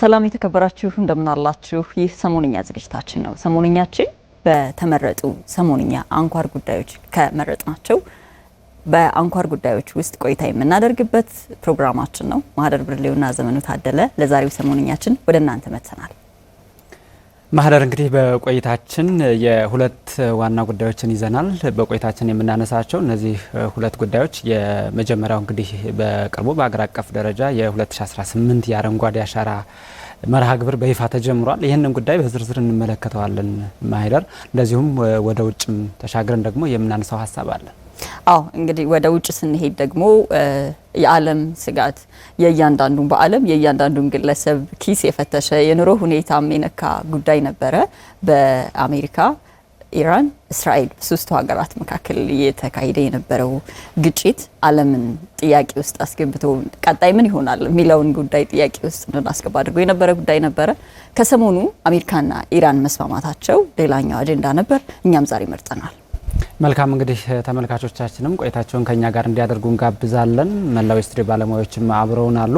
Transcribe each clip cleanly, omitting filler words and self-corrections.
ሰላም የተከበራችሁ እንደምን አላችሁ? ይህ ሰሞንኛ ዝግጅታችን ነው። ሰሞንኛችን በተመረጡ ሰሞንኛ አንኳር ጉዳዮች ከመረጥናቸው በአንኳር ጉዳዮች ውስጥ ቆይታ የምናደርግበት ፕሮግራማችን ነው። ማህደር ብርሌውና ዘመኑ ታደለ ለዛሬው ሰሞንኛችን ወደ እናንተ መጥተናል። ማህደር እንግዲህ በቆይታችን የሁለት ዋና ጉዳዮችን ይዘናል። በቆይታችን የምናነሳቸው እነዚህ ሁለት ጉዳዮች የመጀመሪያው እንግዲህ በቅርቡ በአገር አቀፍ ደረጃ የ2018 የአረንጓዴ አሻራ መርሃ ግብር በይፋ ተጀምሯል። ይህንን ጉዳይ በዝርዝር እንመለከተዋለን ማህደር። እንደዚሁም ወደ ውጭም ተሻግረን ደግሞ የምናነሳው ሀሳብ አለ። አዎ እንግዲህ ወደ ውጭ ስንሄድ ደግሞ የዓለም ስጋት የእያንዳንዱን በዓለም የእያንዳንዱን ግለሰብ ኪስ የፈተሸ የኑሮ ሁኔታም የነካ ጉዳይ ነበረ። በአሜሪካ፣ ኢራን፣ እስራኤል ሶስቱ ሀገራት መካከል የተካሄደ የነበረው ግጭት ዓለምን ጥያቄ ውስጥ አስገብቶ ቀጣይ ምን ይሆናል የሚለውን ጉዳይ ጥያቄ ውስጥ እንድናስገባ አድርጎ የነበረ ጉዳይ ነበረ። ከሰሞኑ አሜሪካና ኢራን መስማማታቸው ሌላኛው አጀንዳ ነበር። እኛም ዛሬ መርጠናል። መልካም እንግዲህ ተመልካቾቻችንም ቆይታቸውን ከኛ ጋር እንዲያደርጉ እንጋብዛለን። መላው ስትሪ ባለሙያዎችም አብረውን አሉ።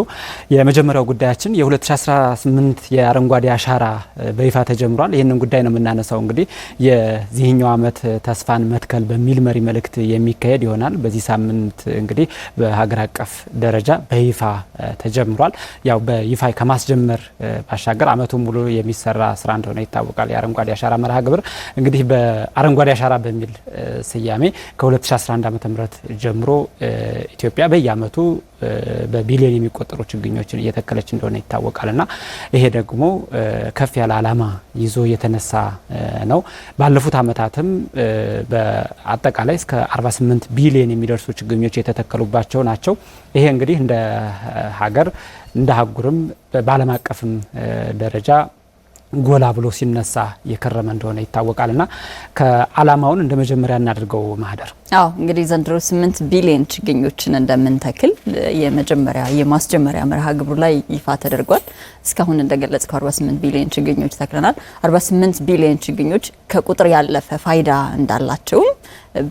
የመጀመሪያው ጉዳያችን የ2018 የአረንጓዴ አሻራ በይፋ ተጀምሯል። ይህንን ጉዳይ ነው የምናነሳው። እንግዲህ የዚህኛው ዓመት ተስፋን መትከል በሚል መሪ መልእክት የሚካሄድ ይሆናል። በዚህ ሳምንት እንግዲህ በሀገር አቀፍ ደረጃ በይፋ ተጀምሯል። ያው በይፋ ከማስጀመር ባሻገር ዓመቱን ሙሉ የሚሰራ ስራ እንደሆነ ይታወቃል። የአረንጓዴ አሻራ መርሃ ግብር እንግዲህ በአረንጓዴ አሻራ በሚል ስያሜ ከ2011 ዓ.ም ጀምሮ ኢትዮጵያ በየዓመቱ በቢሊዮን የሚቆጠሩ ችግኞችን እየተከለች እንደሆነ ይታወቃልና ይሄ ደግሞ ከፍ ያለ ዓላማ ይዞ የተነሳ ነው። ባለፉት ዓመታትም በአጠቃላይ እስከ 48 ቢሊዮን የሚደርሱ ችግኞች የተተከሉባቸው ናቸው። ይሄ እንግዲህ እንደ ሀገር እንደ አህጉርም በዓለም አቀፍም ደረጃ ጎላ ብሎ ሲነሳ የከረመ እንደሆነ ይታወቃልና ከዓላማውን እንደ መጀመሪያ እናድርገው ማህደር። አዎ እንግዲህ ዘንድሮ 8 ቢሊዮን ችግኞችን እንደምንተክል የመጀመሪያ የማስጀመሪያ መርሃ ግብሩ ላይ ይፋ ተደርጓል። እስካሁን እንደገለጽከው 48 ቢሊዮን ችግኞች ተክለናል። 48 ቢሊዮን ችግኞች ከቁጥር ያለፈ ፋይዳ እንዳላቸውም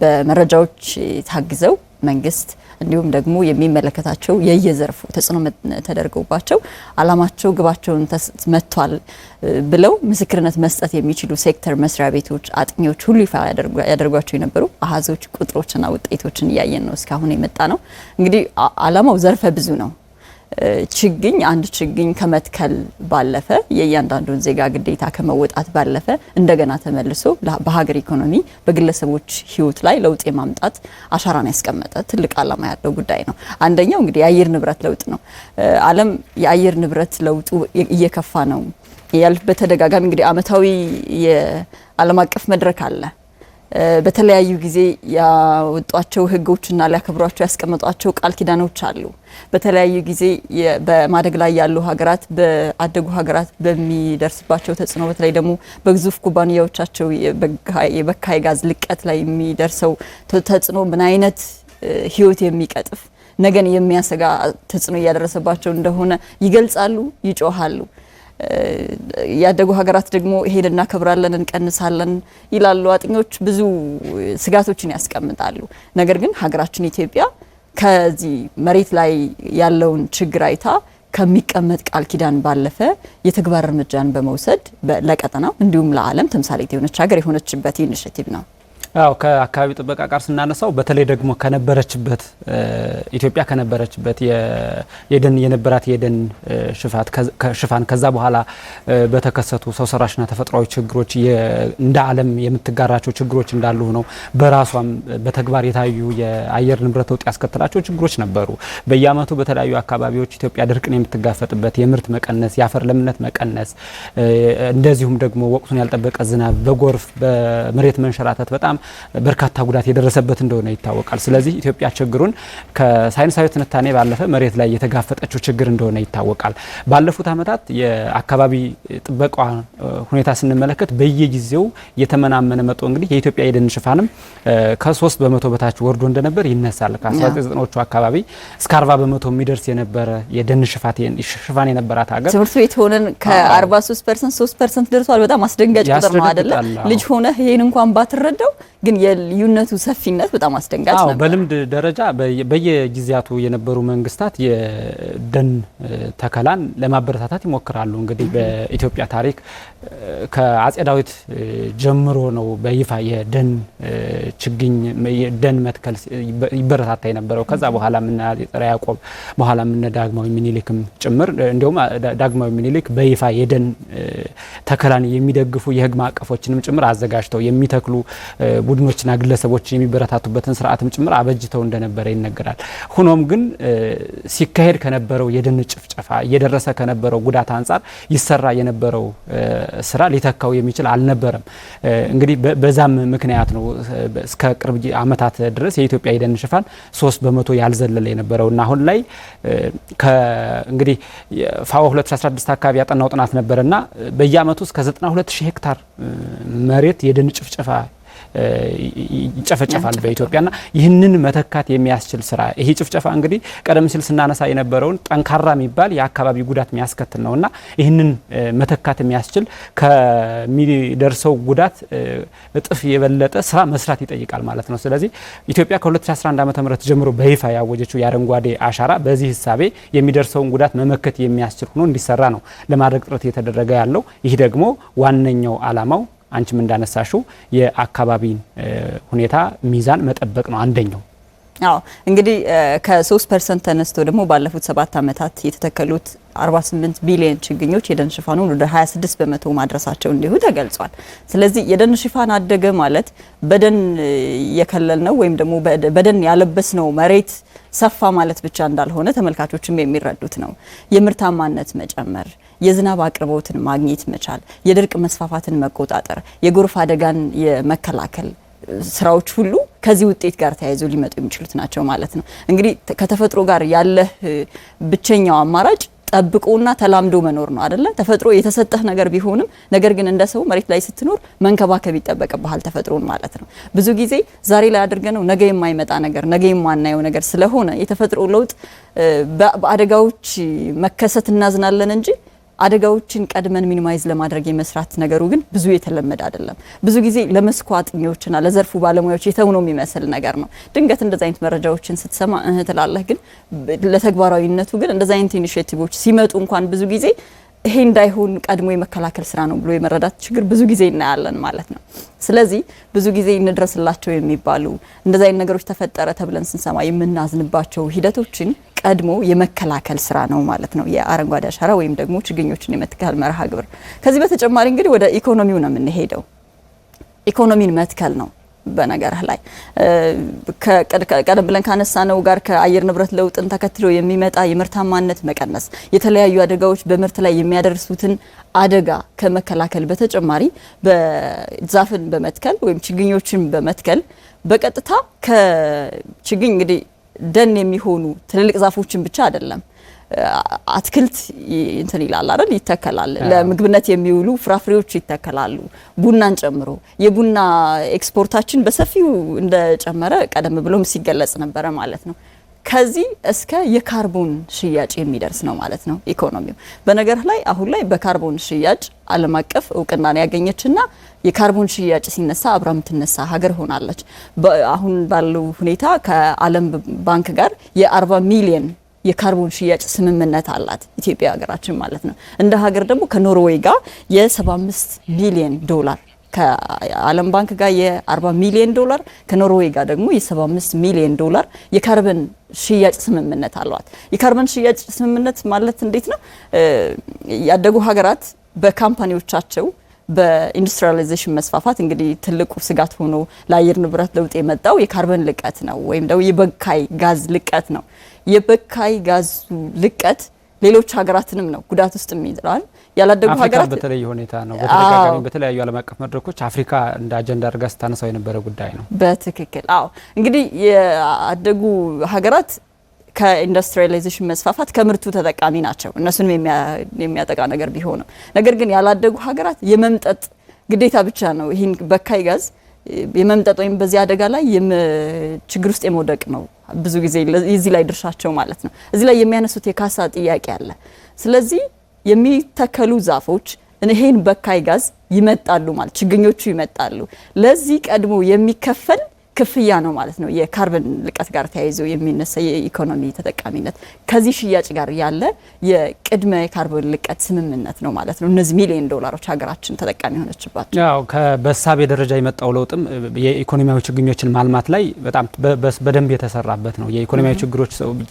በመረጃዎች ታግዘው መንግስት እንዲሁም ደግሞ የሚመለከታቸው የየዘርፉ ተጽዕኖ ተደርገውባቸው ዓላማቸው ግባቸውን መጥቷል ብለው ምስክርነት መስጠት የሚችሉ ሴክተር መስሪያ ቤቶች፣ አጥኚዎች ሁሉ ይፋ ያደርጓቸው የነበሩ አሃዞች፣ ቁጥሮችና ውጤቶችን እያየን ነው እስካሁን የመጣ ነው። እንግዲህ ዓላማው ዘርፈ ብዙ ነው። ችግኝ አንድ ችግኝ ከመትከል ባለፈ የእያንዳንዱን ዜጋ ግዴታ ከመወጣት ባለፈ እንደገና ተመልሶ በሀገር ኢኮኖሚ በግለሰቦች ሕይወት ላይ ለውጥ የማምጣት አሻራን ያስቀመጠ ትልቅ ዓላማ ያለው ጉዳይ ነው። አንደኛው እንግዲህ የአየር ንብረት ለውጥ ነው። ዓለም የአየር ንብረት ለውጡ እየከፋ ነው ያል በተደጋጋሚ እንግዲህ ዓመታዊ የዓለም አቀፍ መድረክ አለ። በተለያዩ ጊዜ ያወጧቸው ህጎችና ሊያከብሯቸው ያስቀመጧቸው ቃል ኪዳኖች አሉ። በተለያዩ ጊዜ በማደግ ላይ ያሉ ሀገራት በአደጉ ሀገራት በሚደርስባቸው ተጽዕኖ በተለይ ደግሞ በግዙፍ ኩባንያዎቻቸው የበካይ ጋዝ ልቀት ላይ የሚደርሰው ተጽዕኖ ምን አይነት ህይወት የሚቀጥፍ ነገን የሚያሰጋ ተጽዕኖ እያደረሰባቸው እንደሆነ ይገልጻሉ፣ ይጮሃሉ። ያደጉ ሀገራት ደግሞ ይሄን እናከብራለን እንቀንሳለን ይላሉ። አጥኞች ብዙ ስጋቶችን ያስቀምጣሉ። ነገር ግን ሀገራችን ኢትዮጵያ ከዚህ መሬት ላይ ያለውን ችግር አይታ ከሚቀመጥ ቃል ኪዳን ባለፈ የተግባር እርምጃን በመውሰድ ለቀጠናው እንዲሁም ለዓለም ተምሳሌት የሆነች ሀገር የሆነችበት ኢኒሼቲቭ ነው። አዎ ከአካባቢ ጥበቃ ጋር ስናነሳው በተለይ ደግሞ ከነበረችበት ኢትዮጵያ ከነበረችበት የነበራት የደን ሽፋን ከዛ በኋላ በተከሰቱ ሰው ሰራሽና ተፈጥሯዊ ችግሮች እንደ ዓለም የምትጋራቸው ችግሮች እንዳሉ ነው። በራሷም በተግባር የታዩ የአየር ንብረት ለውጥ ያስከተላቸው ችግሮች ነበሩ። በየዓመቱ በተለያዩ አካባቢዎች ኢትዮጵያ ድርቅን የምትጋፈጥበት የምርት መቀነስ፣ የአፈር ለምነት መቀነስ፣ እንደዚሁም ደግሞ ወቅቱን ያልጠበቀ ዝናብ፣ በጎርፍ በመሬት መንሸራተት በጣም በርካታ ጉዳት የደረሰበት እንደሆነ ይታወቃል። ስለዚህ ኢትዮጵያ ችግሩን ከሳይንሳዊ ትንታኔ ባለፈ መሬት ላይ የተጋፈጠችው ችግር እንደሆነ ይታወቃል። ባለፉት ዓመታት የአካባቢ ጥበቃ ሁኔታ ስንመለከት በየጊዜው የተመናመነ መጥቶ እንግዲህ የኢትዮጵያ የደን ሽፋንም ከ3 በመቶ በታች ወርዶ እንደነበር ይነሳል። ከ1990ዎቹ አካባቢ እስከ 40 በመቶ የሚደርስ የነበረ የደን ሽፋን የነበራት ሀገር ትምህርት ቤት ሆነን ከ43% 3% ደርሷል። በጣም አስደንጋጭ ቁጥር ነው አይደለ? ልጅ ሆነ ይሄን እንኳን ባትረዳው ግን የልዩነቱ ሰፊነት በጣም አስደንጋጭ ነበር። በልምድ ደረጃ በየጊዜያቱ የነበሩ መንግስታት የደን ተከላን ለማበረታታት ይሞክራሉ። እንግዲህ በኢትዮጵያ ታሪክ ከአጼ ዳዊት ጀምሮ ነው በይፋ የደን ችግኝ የደን መትከል ይበረታታ የነበረው። ከዛ በኋላ ምን ዘርዓ ያዕቆብ በኋላ ምን ዳግማዊ ምኒልክም ጭምር እንዲሁም ዳግማዊ ምኒልክ በይፋ የደን ተከላን የሚደግፉ የህግ ማዕቀፎችንም ጭምር አዘጋጅተው የሚተክሉ ቡድኖችና ግለሰቦች የሚበረታቱበትን ስርዓትም ጭምር አበጅተው እንደነበረ ይነገራል። ሆኖም ግን ሲካሄድ ከነበረው የደን ጭፍጨፋ እየደረሰ ከነበረው ጉዳት አንጻር ይሰራ የነበረው ስራ ሊተካው የሚችል አልነበረም። እንግዲህ በዛም ምክንያት ነው እስከ ቅርብ ዓመታት ድረስ የኢትዮጵያ የደን ሽፋን 3% ያልዘለለ የነበረውና አሁን ላይ እንግዲህ ፋኦ 2016 አካባቢ ያጠናው ጥናት ነበርና በየአመቱ እስከ 92000 ሄክታር መሬት የደን ጭፍጨፋ ይጨፈጨፋል በኢትዮጵያና ይህንን መተካት የሚያስችል ስራ ይሄ ጭፍጨፋ እንግዲህ ቀደም ሲል ስናነሳ የነበረውን ጠንካራ የሚባል የአካባቢ ጉዳት የሚያስከትል ነውና ይህንን መተካት የሚያስችል ከሚደርሰው ጉዳት እጥፍ የበለጠ ስራ መስራት ይጠይቃል ማለት ነው። ስለዚህ ኢትዮጵያ ከ2011 ዓ.ም ጀምሮ በይፋ ያወጀችው የአረንጓዴ አሻራ በዚህ ሂሳቤ የሚደርሰውን ጉዳት መመከት የሚያስችል ሆኖ እንዲሰራ ነው ለማድረግ ጥረት እየተደረገ ያለው። ይህ ደግሞ ዋነኛው ዓላማው አንቺም እንዳነሳሽው የአካባቢን ሁኔታ ሚዛን መጠበቅ ነው አንደኛው። እንግዲህ ከ3% ተነስቶ ደግሞ ባለፉት 7 ዓመታት የተተከሉት 48 ቢሊዮን ችግኞች የደን ሽፋኑን ወደ 26% ማድረሳቸው እንዲሁ ተገልጿል። ስለዚህ የደን ሽፋን አደገ ማለት በደን የከለልነው ወይም ደግሞ በደን ያለበስነው መሬት ሰፋ ማለት ብቻ እንዳልሆነ ተመልካቾችም የሚረዱት ነው። የምርታማነት መጨመር፣ የዝናብ አቅርቦትን ማግኘት መቻል፣ የድርቅ መስፋፋትን መቆጣጠር፣ የጎርፍ አደጋን የመከላከል ስራዎች ሁሉ ከዚህ ውጤት ጋር ተያይዘው ሊመጡ የሚችሉት ናቸው ማለት ነው። እንግዲህ ከተፈጥሮ ጋር ያለ ብቸኛው አማራጭ ጠብቆና ተላምዶ መኖር ነው አይደለ? ተፈጥሮ የተሰጠህ ነገር ቢሆንም ነገር ግን እንደ ሰው መሬት ላይ ስትኖር መንከባከብ ይጠበቅብሃል ተፈጥሮን ማለት ነው። ብዙ ጊዜ ዛሬ ላይ አድርገነው ነገ የማይመጣ ነገር ነገ የማናየው ነገር ስለሆነ የተፈጥሮ ለውጥ በአደጋዎች መከሰት እናዝናለን እንጂ አደጋዎችን ቀድመን ሚኒማይዝ ለማድረግ የመስራት ነገሩ ግን ብዙ የተለመደ አይደለም። ብዙ ጊዜ ለመስኩ አጥኚዎችና ለዘርፉ ባለሙያዎች የተውነው የሚመስል ነገር ነው። ድንገት እንደዛ አይነት መረጃዎችን ስትሰማ ትላለህ፣ ግን ለተግባራዊነቱ ግን እንደዛ አይነት ኢኒሺዬቲቮች ሲመጡ እንኳን ብዙ ጊዜ ይሄ እንዳይሆን ቀድሞ የመከላከል ስራ ነው ብሎ የመረዳት ችግር ብዙ ጊዜ እናያለን ማለት ነው። ስለዚህ ብዙ ጊዜ እንድረስላቸው የሚባሉ እንደዛ አይነት ነገሮች ተፈጠረ ተብለን ስንሰማ የምናዝንባቸው ሂደቶችን ቀድሞ የመከላከል ስራ ነው ማለት ነው የአረንጓዴ አሻራ ወይም ደግሞ ችግኞችን የመትከል መርሃ ግብር። ከዚህ በተጨማሪ እንግዲህ ወደ ኢኮኖሚው ነው የምንሄደው። ኢኮኖሚን መትከል ነው በነገርህ ላይ ቀደም ብለን ካነሳነው ጋር ከአየር ንብረት ለውጥን ተከትሎ የሚመጣ የምርታማነት መቀነስ፣ የተለያዩ አደጋዎች በምርት ላይ የሚያደርሱትን አደጋ ከመከላከል በተጨማሪ በዛፍን በመትከል ወይም ችግኞችን በመትከል በቀጥታ ከችግኝ እንግዲህ ደን የሚሆኑ ትልልቅ ዛፎችን ብቻ አይደለም አትክልት እንትን ይላል አይደል? ይተከላል። ለምግብነት የሚውሉ ፍራፍሬዎች ይተከላሉ፣ ቡናን ጨምሮ። የቡና ኤክስፖርታችን በሰፊው እንደጨመረ ቀደም ብሎም ሲገለጽ ነበረ ማለት ነው። ከዚህ እስከ የካርቦን ሽያጭ የሚደርስ ነው ማለት ነው ኢኮኖሚው። በነገር ላይ አሁን ላይ በካርቦን ሽያጭ ዓለም አቀፍ እውቅናን ያገኘችና የካርቦን ሽያጭ ሲነሳ አብራ የምትነሳ ሀገር ሆናለች። አሁን ባለው ሁኔታ ከዓለም ባንክ ጋር የ40 ሚሊዮን የካርቦን ሽያጭ ስምምነት አላት ኢትዮጵያ ሀገራችን ማለት ነው። እንደ ሀገር ደግሞ ከኖርዌይ ጋር የ75 ሚሊዮን ዶላር ከዓለም ባንክ ጋር የ40 ሚሊዮን ዶላር ከኖርዌይ ጋር ደግሞ የ75 ሚሊዮን ዶላር የካርቦን ሽያጭ ስምምነት አሏት። የካርቦን ሽያጭ ስምምነት ማለት እንዴት ነው? ያደጉ ሀገራት በካምፓኒዎቻቸው በኢንዱስትሪያላይዜሽን መስፋፋት እንግዲህ ትልቁ ስጋት ሆኖ ለአየር ንብረት ለውጥ የመጣው የካርቦን ልቀት ነው ወይም ደግሞ የበካይ ጋዝ ልቀት ነው። የበካይ ጋዝ ልቀት ሌሎች ሀገራትንም ነው ጉዳት ውስጥ የሚጥላል። ያላደጉ ሀገራት በተለየ ሁኔታ ነው በተደጋጋሚ በተለያዩ ዓለም አቀፍ መድረኮች አፍሪካ እንደ አጀንዳ አድርጋ ስታነሳው የነበረ ጉዳይ ነው። በትክክል እንግዲህ ያደጉ ሀገራት ከኢንዱስትሪያላይዜሽን መስፋፋት ከምርቱ ተጠቃሚ ናቸው። እነሱንም የሚያጠቃ ነገር ቢሆንም ነገር ግን ያላደጉ ሀገራት የመምጠጥ ግዴታ ብቻ ነው። ይህን በካይ ጋዝ የመምጠጥ ወይም በዚህ አደጋ ላይ ችግር ውስጥ የመውደቅ ነው ብዙ ጊዜ እዚህ ላይ ድርሻቸው ማለት ነው። እዚህ ላይ የሚያነሱት የካሳ ጥያቄ አለ። ስለዚህ የሚተከሉ ዛፎች ይሄን በካይ ጋዝ ይመጣሉ ማለት ችግኞቹ ይመጣሉ። ለዚህ ቀድሞ የሚከፈል ክፍያ ነው ማለት ነው። የካርበን ልቀት ጋር ተያይዞ የሚነሳ የኢኮኖሚ ተጠቃሚነት ከዚህ ሽያጭ ጋር ያለ የቅድመ የካርበን ልቀት ስምምነት ነው ማለት ነው። እነዚህ ሚሊዮን ዶላሮች ሀገራችን ተጠቃሚ ሆነችባቸው። ያው በሳቤ ደረጃ የመጣው ለውጥም የኢኮኖሚያዊ ችግኞችን ማልማት ላይ በጣም በደንብ የተሰራበት ነው። የኢኮኖሚያዊ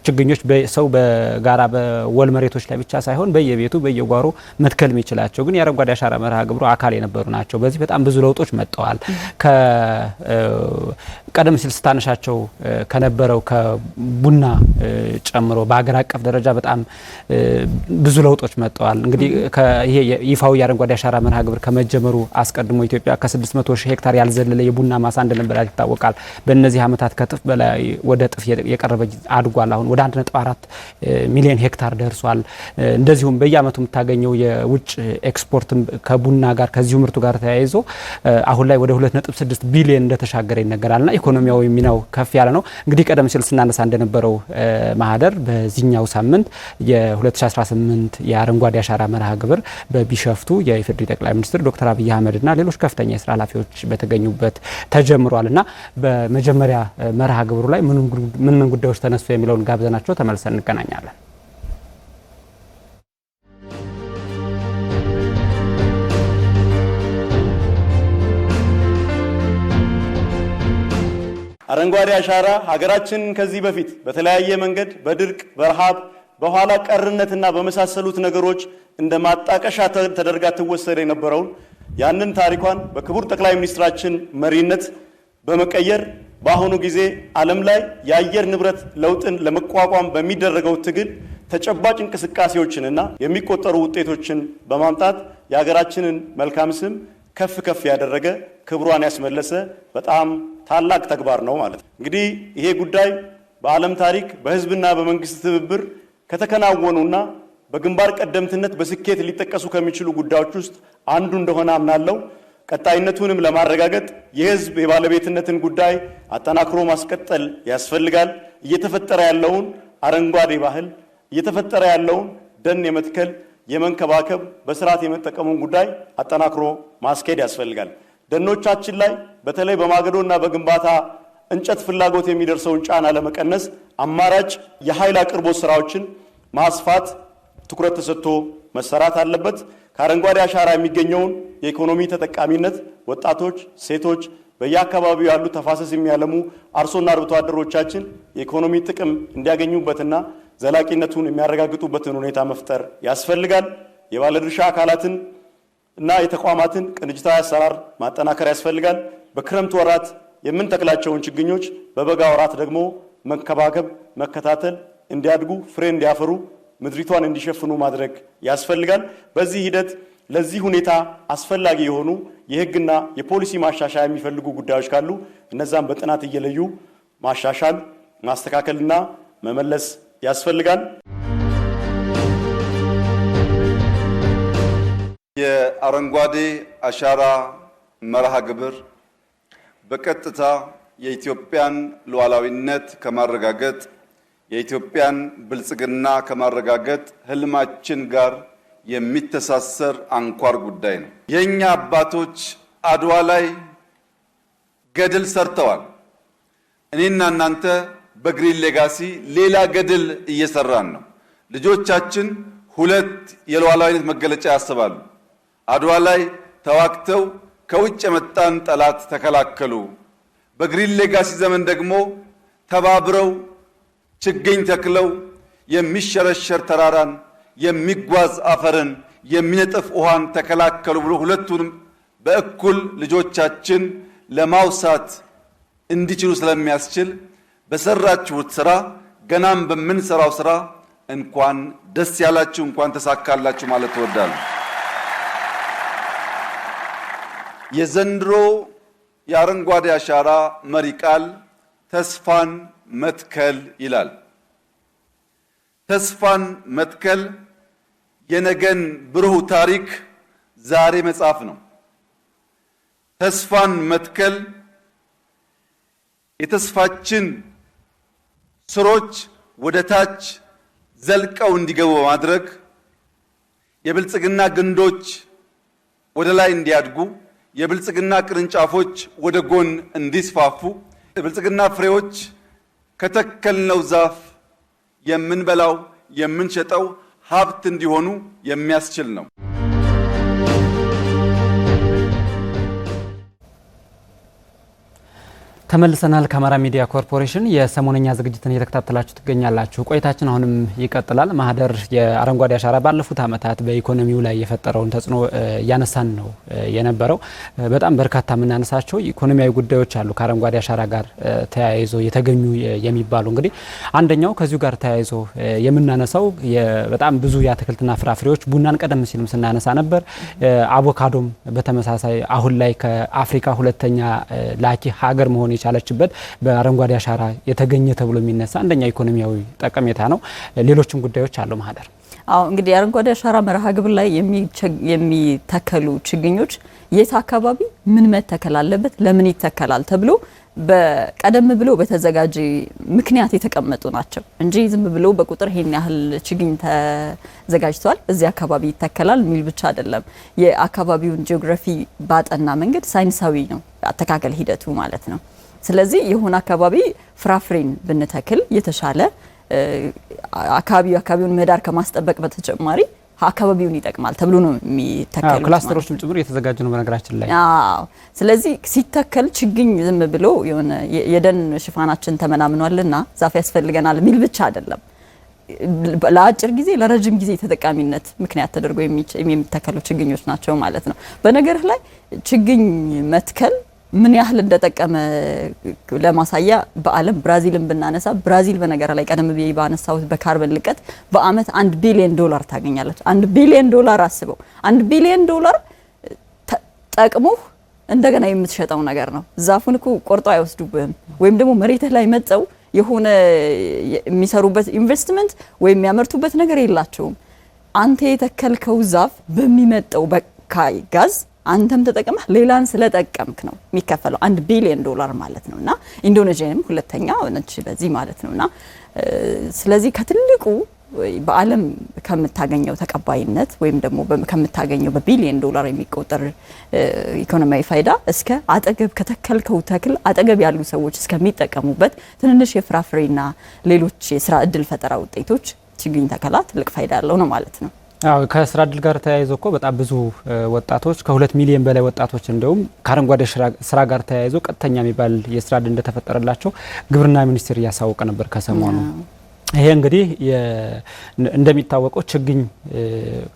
ችግኞች ሰው በጋራ በወል መሬቶች ላይ ብቻ ሳይሆን በየቤቱ በየጓሮ መትከል የሚችላቸው ግን የአረንጓዴ አሻራ መርሃ ግብሩ አካል የነበሩ ናቸው። በዚህ በጣም ብዙ ለውጦች መጥተዋል። ቀደም ሲል ስታነሻቸው ከነበረው ከቡና ጨምሮ በአገር አቀፍ ደረጃ በጣም ብዙ ለውጦች መጥተዋል። እንግዲህ ይሄ ይፋው የአረንጓዴ አሻራ መርሃ ግብር ከመጀመሩ አስቀድሞ ኢትዮጵያ ከ600 ሺህ ሄክታር ያልዘለለ የቡና ማሳ እንደነበራት ይታወቃል። በእነዚህ ዓመታት ከጥፍ በላይ ወደ ጥፍ የቀረበ አድጓል። አሁን ወደ 1.4 ሚሊዮን ሄክታር ደርሷል። እንደዚሁም በየዓመቱ የምታገኘው የውጭ ኤክስፖርትም ከቡና ጋር ከዚሁ ምርቱ ጋር ተያይዞ አሁን ላይ ወደ 2.6 ቢሊዮን እንደተሻገረ ይነገራልና ኢኮኖሚያዊ ሚናው ከፍ ያለ ነው። እንግዲህ ቀደም ሲል ስናነሳ እንደነበረው ማህደር በዚህኛው ሳምንት የ2018 የአረንጓዴ አሻራ መርሃ ግብር በቢሸፍቱ የኢፌዴሪ ጠቅላይ ሚኒስትር ዶክተር አብይ አህመድና ሌሎች ከፍተኛ የስራ ኃላፊዎች በተገኙበት ተጀምሯልና በመጀመሪያ መርሃ ግብሩ ላይ ምን ጉዳዮች ተነሱ የሚለውን ጋብዘናቸው ተመልሰን እንገናኛለን። አረንጓዴ አሻራ ሀገራችን ከዚህ በፊት በተለያየ መንገድ በድርቅ በረሃብ በኋላ ቀርነትና በመሳሰሉት ነገሮች እንደ ማጣቀሻ ተደርጋ ትወሰድ የነበረውን ያንን ታሪኳን በክቡር ጠቅላይ ሚኒስትራችን መሪነት በመቀየር በአሁኑ ጊዜ ዓለም ላይ የአየር ንብረት ለውጥን ለመቋቋም በሚደረገው ትግል ተጨባጭ እንቅስቃሴዎችንና የሚቆጠሩ ውጤቶችን በማምጣት የሀገራችንን መልካም ስም ከፍ ያደረገ ክብሯን ያስመለሰ በጣም ታላቅ ተግባር ነው ማለት ነው። እንግዲህ ይሄ ጉዳይ በዓለም ታሪክ በህዝብና በመንግስት ትብብር ከተከናወኑና በግንባር ቀደምትነት በስኬት ሊጠቀሱ ከሚችሉ ጉዳዮች ውስጥ አንዱ እንደሆነ አምናለሁ። ቀጣይነቱንም ለማረጋገጥ የህዝብ የባለቤትነትን ጉዳይ አጠናክሮ ማስቀጠል ያስፈልጋል። እየተፈጠረ ያለውን አረንጓዴ ባህል እየተፈጠረ ያለውን ደን የመትከል የመንከባከብ በስርዓት የመጠቀሙን ጉዳይ አጠናክሮ ማስኬድ ያስፈልጋል። ደኖቻችን ላይ በተለይ በማገዶና በግንባታ እንጨት ፍላጎት የሚደርሰውን ጫና ለመቀነስ አማራጭ የኃይል አቅርቦት ስራዎችን ማስፋት ትኩረት ተሰጥቶ መሰራት አለበት። ከአረንጓዴ አሻራ የሚገኘውን የኢኮኖሚ ተጠቃሚነት ወጣቶች፣ ሴቶች፣ በየአካባቢው ያሉ ተፋሰስ የሚያለሙ አርሶና አርብቶ አደሮቻችን የኢኮኖሚ ጥቅም እንዲያገኙበትና ዘላቂነቱን የሚያረጋግጡበትን ሁኔታ መፍጠር ያስፈልጋል። የባለድርሻ አካላትን እና የተቋማትን ቅንጅታዊ አሰራር ማጠናከር ያስፈልጋል። በክረምት ወራት የምንተክላቸውን ችግኞች በበጋ ወራት ደግሞ መንከባከብ፣ መከታተል፣ እንዲያድጉ ፍሬ እንዲያፈሩ ምድሪቷን እንዲሸፍኑ ማድረግ ያስፈልጋል። በዚህ ሂደት ለዚህ ሁኔታ አስፈላጊ የሆኑ የህግና የፖሊሲ ማሻሻያ የሚፈልጉ ጉዳዮች ካሉ እነዛን በጥናት እየለዩ ማሻሻል፣ ማስተካከልና መመለስ ያስፈልጋል። የአረንጓዴ አሻራ መርሃ ግብር በቀጥታ የኢትዮጵያን ሉዓላዊነት ከማረጋገጥ የኢትዮጵያን ብልጽግና ከማረጋገጥ ህልማችን ጋር የሚተሳሰር አንኳር ጉዳይ ነው። የኛ አባቶች አድዋ ላይ ገድል ሰርተዋል። እኔና እናንተ በግሪን ሌጋሲ ሌላ ገድል እየሰራን ነው። ልጆቻችን ሁለት የሉዓላዊነት መገለጫ ያስባሉ። አድዋ ላይ ተዋክተው ከውጭ የመጣን ጠላት ተከላከሉ። በግሪን ሌጋሲ ዘመን ደግሞ ተባብረው ችግኝ ተክለው የሚሸረሸር ተራራን፣ የሚጓዝ አፈርን፣ የሚነጥፍ ውሃን ተከላከሉ ብሎ ሁለቱንም በእኩል ልጆቻችን ለማውሳት እንዲችሉ ስለሚያስችል በሰራችሁት ስራ ገናም በምንሰራው ስራ እንኳን ደስ ያላችሁ እንኳን ተሳካላችሁ ማለት እወዳለሁ። የዘንድሮ የአረንጓዴ አሻራ መሪ ቃል ተስፋን መትከል ይላል። ተስፋን መትከል የነገን ብሩህ ታሪክ ዛሬ መጻፍ ነው። ተስፋን መትከል የተስፋችን ስሮች ወደ ታች ዘልቀው እንዲገቡ በማድረግ የብልጽግና ግንዶች ወደ ላይ እንዲያድጉ፣ የብልጽግና ቅርንጫፎች ወደ ጎን እንዲስፋፉ፣ የብልጽግና ፍሬዎች ከተከልነው ዛፍ የምንበላው የምንሸጠው ሀብት እንዲሆኑ የሚያስችል ነው። ተመልሰናል። ከአማራ ሚዲያ ኮርፖሬሽን የሰሞነኛ ዝግጅትን እየተከታተላችሁ ትገኛላችሁ። ቆይታችን አሁንም ይቀጥላል። ማህደር የአረንጓዴ አሻራ ባለፉት ዓመታት በኢኮኖሚው ላይ የፈጠረውን ተጽዕኖ እያነሳን ነው የነበረው። በጣም በርካታ የምናነሳቸው ኢኮኖሚያዊ ጉዳዮች አሉ ከአረንጓዴ አሻራ ጋር ተያይዞ የተገኙ የሚባሉ እንግዲህ አንደኛው ከዚሁ ጋር ተያይዞ የምናነሳው በጣም ብዙ የአትክልትና ፍራፍሬዎች ቡናን ቀደም ሲልም ስናነሳ ነበር። አቮካዶም በተመሳሳይ አሁን ላይ ከአፍሪካ ሁለተኛ ላኪ ሀገር መሆን የቻለችበት በአረንጓዴ አሻራ የተገኘ ተብሎ የሚነሳ አንደኛ ኢኮኖሚያዊ ጠቀሜታ ነው። ሌሎችም ጉዳዮች አሉ ማህደር። አዎ እንግዲህ የአረንጓዴ አሻራ መርሃ ግብር ላይ የሚተከሉ ችግኞች የት አካባቢ ምን መተከል አለበት፣ ለምን ይተከላል ተብሎ በቀደም ብሎ በተዘጋጀ ምክንያት የተቀመጡ ናቸው እንጂ ዝም ብሎ በቁጥር ይሄን ያህል ችግኝ ተዘጋጅቷል እዚህ አካባቢ ይተከላል የሚል ብቻ አይደለም። የአካባቢውን ጂኦግራፊ ባጠና መንገድ ሳይንሳዊ ነው አተካከል ሂደቱ ማለት ነው። ስለዚህ የሆነ አካባቢ ፍራፍሬን ብንተክል የተሻለ አካባቢውን ምህዳር ከማስጠበቅ በተጨማሪ አካባቢውን ይጠቅማል ተብሎ ነው የሚተከሉት። ክላስተሮችም ጭምር እየተዘጋጁ ነው በነገራችን ላይ። ስለዚህ ሲተከል ችግኝ ዝም ብሎ የሆነ የደን ሽፋናችን ተመናምኗልና ዛፍ ያስፈልገናል የሚል ብቻ አይደለም። ለአጭር ጊዜ ለረጅም ጊዜ ተጠቃሚነት ምክንያት ተደርጎ የሚተከሉ ችግኞች ናቸው ማለት ነው። በነገርህ ላይ ችግኝ መትከል ምን ያህል እንደጠቀመ ለማሳያ በዓለም ብራዚልን ብናነሳ ብራዚል በነገር ላይ ቀደም ብዬ ባነሳሁት በካርበን ልቀት በአመት $1 ቢሊዮን ታገኛለች። $1 ቢሊዮን አስበው። $1 ቢሊዮን ጠቅሞ እንደገና የምትሸጠው ነገር ነው። ዛፉን እኮ ቆርጦ አይወስዱብህም። ወይም ደግሞ መሬትህ ላይ መጠው የሆነ የሚሰሩበት ኢንቨስትመንት ወይም የሚያመርቱበት ነገር የላቸውም። አንተ የተከልከው ዛፍ በሚመጣው በካይ ጋዝ አንተም ተጠቅመህ ሌላን ስለጠቀምክ ነው የሚከፈለው $1 ቢሊዮን ማለት ነውና ኢንዶኔዥያም ሁለተኛ ነች በዚህ ማለት ነውና ስለዚህ ከትልቁ በዓለም ከምታገኘው ተቀባይነት ወይም ደግሞ ከምታገኘው በቢሊዮን ዶላር የሚቆጠር ኢኮኖሚያዊ ፋይዳ እስከ አጠገብ ከተከልከው ተክል አጠገብ ያሉ ሰዎች እስከሚጠቀሙበት ትንንሽ የፍራፍሬና ሌሎች የስራ እድል ፈጠራ ውጤቶች ችግኝ ተከላ ትልቅ ፋይዳ ያለው ነው ማለት ነው። አዎ ከስራ እድል ጋር ተያይዞ እኮ በጣም ብዙ ወጣቶች ከ2 ሚሊዮን በላይ ወጣቶች እንደውም ከአረንጓዴ ስራ ጋር ተያይዞ ቀጥተኛ የሚባል የስራ እድል እንደተፈጠረላቸው ግብርና ሚኒስቴር እያሳወቀ ነበር ከሰሞኑ። ይሄ እንግዲህ እንደሚታወቀው ችግኝ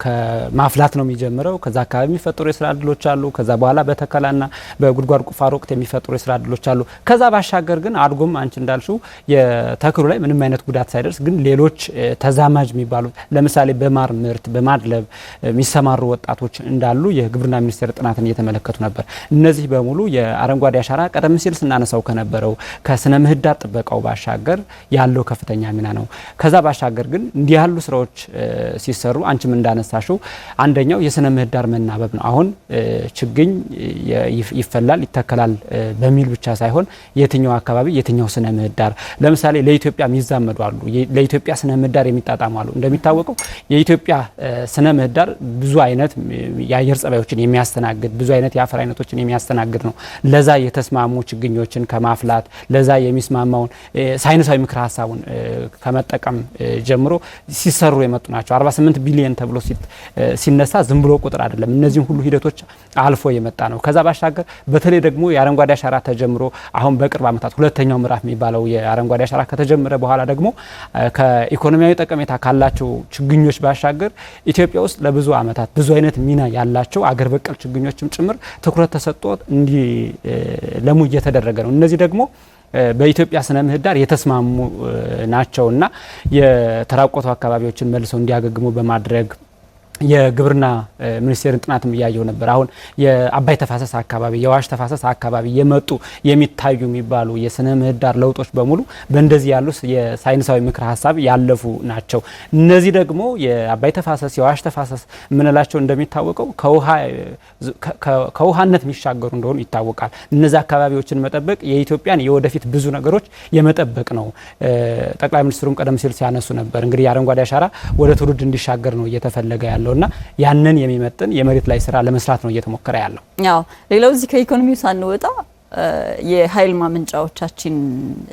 ከማፍላት ነው የሚጀምረው። ከዛ አካባቢ የሚፈጠሩ የስራ እድሎች አሉ። ከዛ በኋላ በተከላና በጉድጓድ ቁፋሮ ወቅት የሚፈጠሩ የስራ እድሎች አሉ። ከዛ ባሻገር ግን አድጎም አንቺ እንዳልሽው የተክሉ ላይ ምንም አይነት ጉዳት ሳይደርስ ግን ሌሎች ተዛማጅ የሚባሉ ለምሳሌ በማር ምርት በማድለብ የሚሰማሩ ወጣቶች እንዳሉ የግብርና ሚኒስቴር ጥናትን እየተመለከቱ ነበር። እነዚህ በሙሉ የአረንጓዴ አሻራ ቀደም ሲል ስናነሳው ከነበረው ከስነ ምህዳር ጥበቃው ባሻገር ያለው ከፍተኛ ሚና ነው። ከዛ ባሻገር ግን እንዲህ ያሉ ስራዎች ሲሰሩ አንቺም እንዳነሳሽው አንደኛው የስነ ምህዳር መናበብ ነው። አሁን ችግኝ ይፈላል ይተከላል በሚል ብቻ ሳይሆን የትኛው አካባቢ የትኛው ስነ ምህዳር ለምሳሌ ለኢትዮጵያ የሚዛመዱ አሉ፣ ለኢትዮጵያ ስነ ምህዳር የሚጣጣሙ አሉ። እንደሚታወቀው የኢትዮጵያ ስነ ምህዳር ብዙ አይነት የአየር ጸባዮችን የሚያስተናግድ ብዙ አይነት የአፈር አይነቶችን የሚያስተናግድ ነው። ለዛ የተስማሙ ችግኞችን ከማፍላት ለዛ የሚስማማውን ሳይንሳዊ ምክረ ሀሳቡን ከመጠቀም ጀምሮ ሲሰሩ የመጡ ናቸው። 48 ቢሊዮን ተብሎ ሲነሳ ዝም ብሎ ቁጥር አይደለም። እነዚህ ሁሉ ሂደቶች አልፎ የመጣ ነው። ከዛ ባሻገር በተለይ ደግሞ የአረንጓዴ አሻራ ተጀምሮ አሁን በቅርብ ዓመታት ሁለተኛው ምዕራፍ የሚባለው የአረንጓዴ አሻራ ከተጀመረ በኋላ ደግሞ ከኢኮኖሚያዊ ጠቀሜታ ካላቸው ችግኞች ባሻገር ኢትዮጵያ ውስጥ ለብዙ ዓመታት ብዙ አይነት ሚና ያላቸው አገር በቀል ችግኞችም ጭምር ትኩረት ተሰጥቶት እንዲለሙ እየተደረገ ነው። እነዚህ ደግሞ በኢትዮጵያ ስነ ምህዳር የተስማሙ ናቸውና የተራቆቱ አካባቢዎችን መልሰው እንዲያገግሙ በማድረግ የግብርና ሚኒስቴርን ጥናትም እያየው ነበር። አሁን የአባይ ተፋሰስ አካባቢ የዋሽ ተፋሰስ አካባቢ የመጡ የሚታዩ የሚባሉ የስነ ምህዳር ለውጦች በሙሉ በእንደዚህ ያሉ የሳይንሳዊ ምክረ ሀሳብ ያለፉ ናቸው። እነዚህ ደግሞ የአባይ ተፋሰስ የዋሽ ተፋሰስ የምንላቸው እንደሚታወቀው ከውሃነት የሚሻገሩ እንደሆኑ ይታወቃል። እነዚህ አካባቢዎችን መጠበቅ የኢትዮጵያን የወደፊት ብዙ ነገሮች የመጠበቅ ነው። ጠቅላይ ሚኒስትሩም ቀደም ሲል ሲያነሱ ነበር። እንግዲህ የአረንጓዴ አሻራ ወደ ትውልድ እንዲሻገር ነው እየተፈለገ ያለው ያለውና ያንን የሚመጥን የመሬት ላይ ስራ ለመስራት ነው እየተሞከረ ያለው። ያው ሌላው እዚህ ከኢኮኖሚው ሳንወጣ የኃይል ማመንጫዎቻችን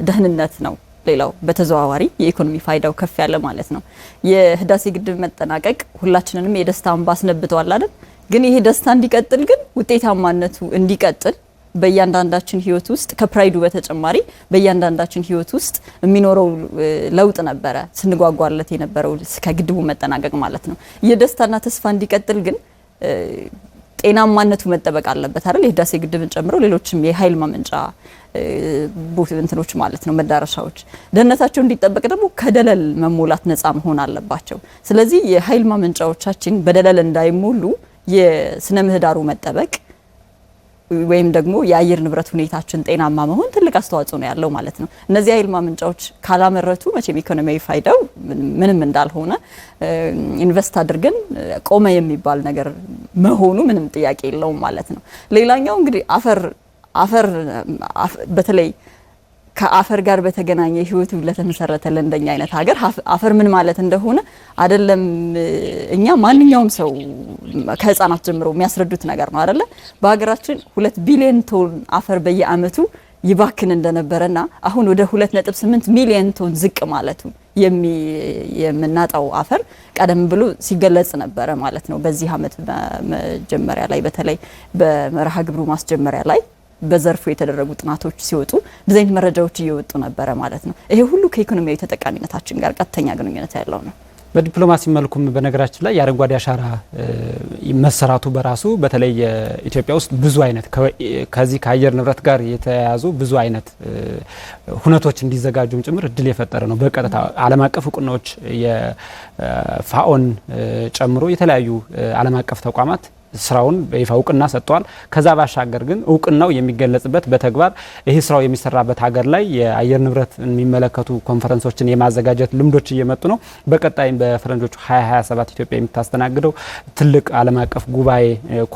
ደህንነት ነው። ሌላው በተዘዋዋሪ የኢኮኖሚ ፋይዳው ከፍ ያለ ማለት ነው። የህዳሴ ግድብ መጠናቀቅ ሁላችንንም የደስታ እንባ አስነብተዋል አይደል? ግን ይሄ ደስታ እንዲቀጥል ግን ውጤታማነቱ እንዲቀጥል በእያንዳንዳችን ህይወት ውስጥ ከፕራይዱ በተጨማሪ በእያንዳንዳችን ህይወት ውስጥ የሚኖረው ለውጥ ነበረ ስንጓጓለት የነበረው ከግድቡ መጠናቀቅ ማለት ነው። የደስታና ተስፋ እንዲቀጥል ግን ጤናማነቱ መጠበቅ አለበት አይደል? የህዳሴ ግድብን ጨምሮ ሌሎችም የኃይል ማመንጫ እንትኖች ማለት ነው መዳረሻዎች ደህንነታቸው እንዲጠበቅ ደግሞ ከደለል መሞላት ነፃ መሆን አለባቸው። ስለዚህ የኃይል ማመንጫዎቻችን በደለል እንዳይሞሉ የስነ ምህዳሩ መጠበቅ ወይም ደግሞ የአየር ንብረት ሁኔታችን ጤናማ መሆን ትልቅ አስተዋጽኦ ነው ያለው ማለት ነው። እነዚህ ኃይል ማመንጫዎች ካላመረቱ መቼም ኢኮኖሚያዊ ፋይዳው ምንም እንዳልሆነ ኢንቨስት አድርገን ቆመ የሚባል ነገር መሆኑ ምንም ጥያቄ የለውም ማለት ነው። ሌላኛው እንግዲህ አፈር በተለይ ከአፈር ጋር በተገናኘ ህይወቱ ለተመሰረተ ለእንደኛ አይነት ሀገር አፈር ምን ማለት እንደሆነ አይደለም እኛ ማንኛውም ሰው ከህፃናት ጀምሮ የሚያስረዱት ነገር ነው አይደለ? በሀገራችን 2 ቢሊዮን ቶን አፈር በየአመቱ ይባክን እንደነበረና አሁን ወደ 2.8 ሚሊዮን ቶን ዝቅ ማለቱ የምናጣው አፈር ቀደም ብሎ ሲገለጽ ነበረ ማለት ነው። በዚህ አመት መጀመሪያ ላይ በተለይ በመርሃ ግብሩ ማስጀመሪያ ላይ በዘርፉ የተደረጉ ጥናቶች ሲወጡ ዲዛይን መረጃዎች እየወጡ ነበረ ማለት ነው። ይሄ ሁሉ ከኢኮኖሚያዊ ተጠቃሚነታችን ጋር ቀጥተኛ ግንኙነት ያለው ነው። በዲፕሎማሲ መልኩም በነገራችን ላይ የአረንጓዴ አሻራ መሰራቱ በራሱ በተለይ ኢትዮጵያ ውስጥ ብዙ አይነት ከዚህ ከአየር ንብረት ጋር የተያያዙ ብዙ አይነት ሁነቶች እንዲዘጋጁም ጭምር እድል የፈጠረ ነው። በቀጥታ ዓለም አቀፍ እውቅናዎች የፋኦን ጨምሮ የተለያዩ ዓለም አቀፍ ተቋማት ስራውን በይፋ እውቅና ሰጥቷል። ከዛ ባሻገር ግን እውቅናው የሚገለጽበት በተግባር ይሄ ስራው የሚሰራበት ሀገር ላይ የአየር ንብረት የሚመለከቱ ኮንፈረንሶችን የማዘጋጀት ልምዶች እየመጡ ነው። በቀጣይም በፈረንጆቹ 2027 ኢትዮጵያ የምታስተናግደው ትልቅ ዓለም አቀፍ ጉባኤ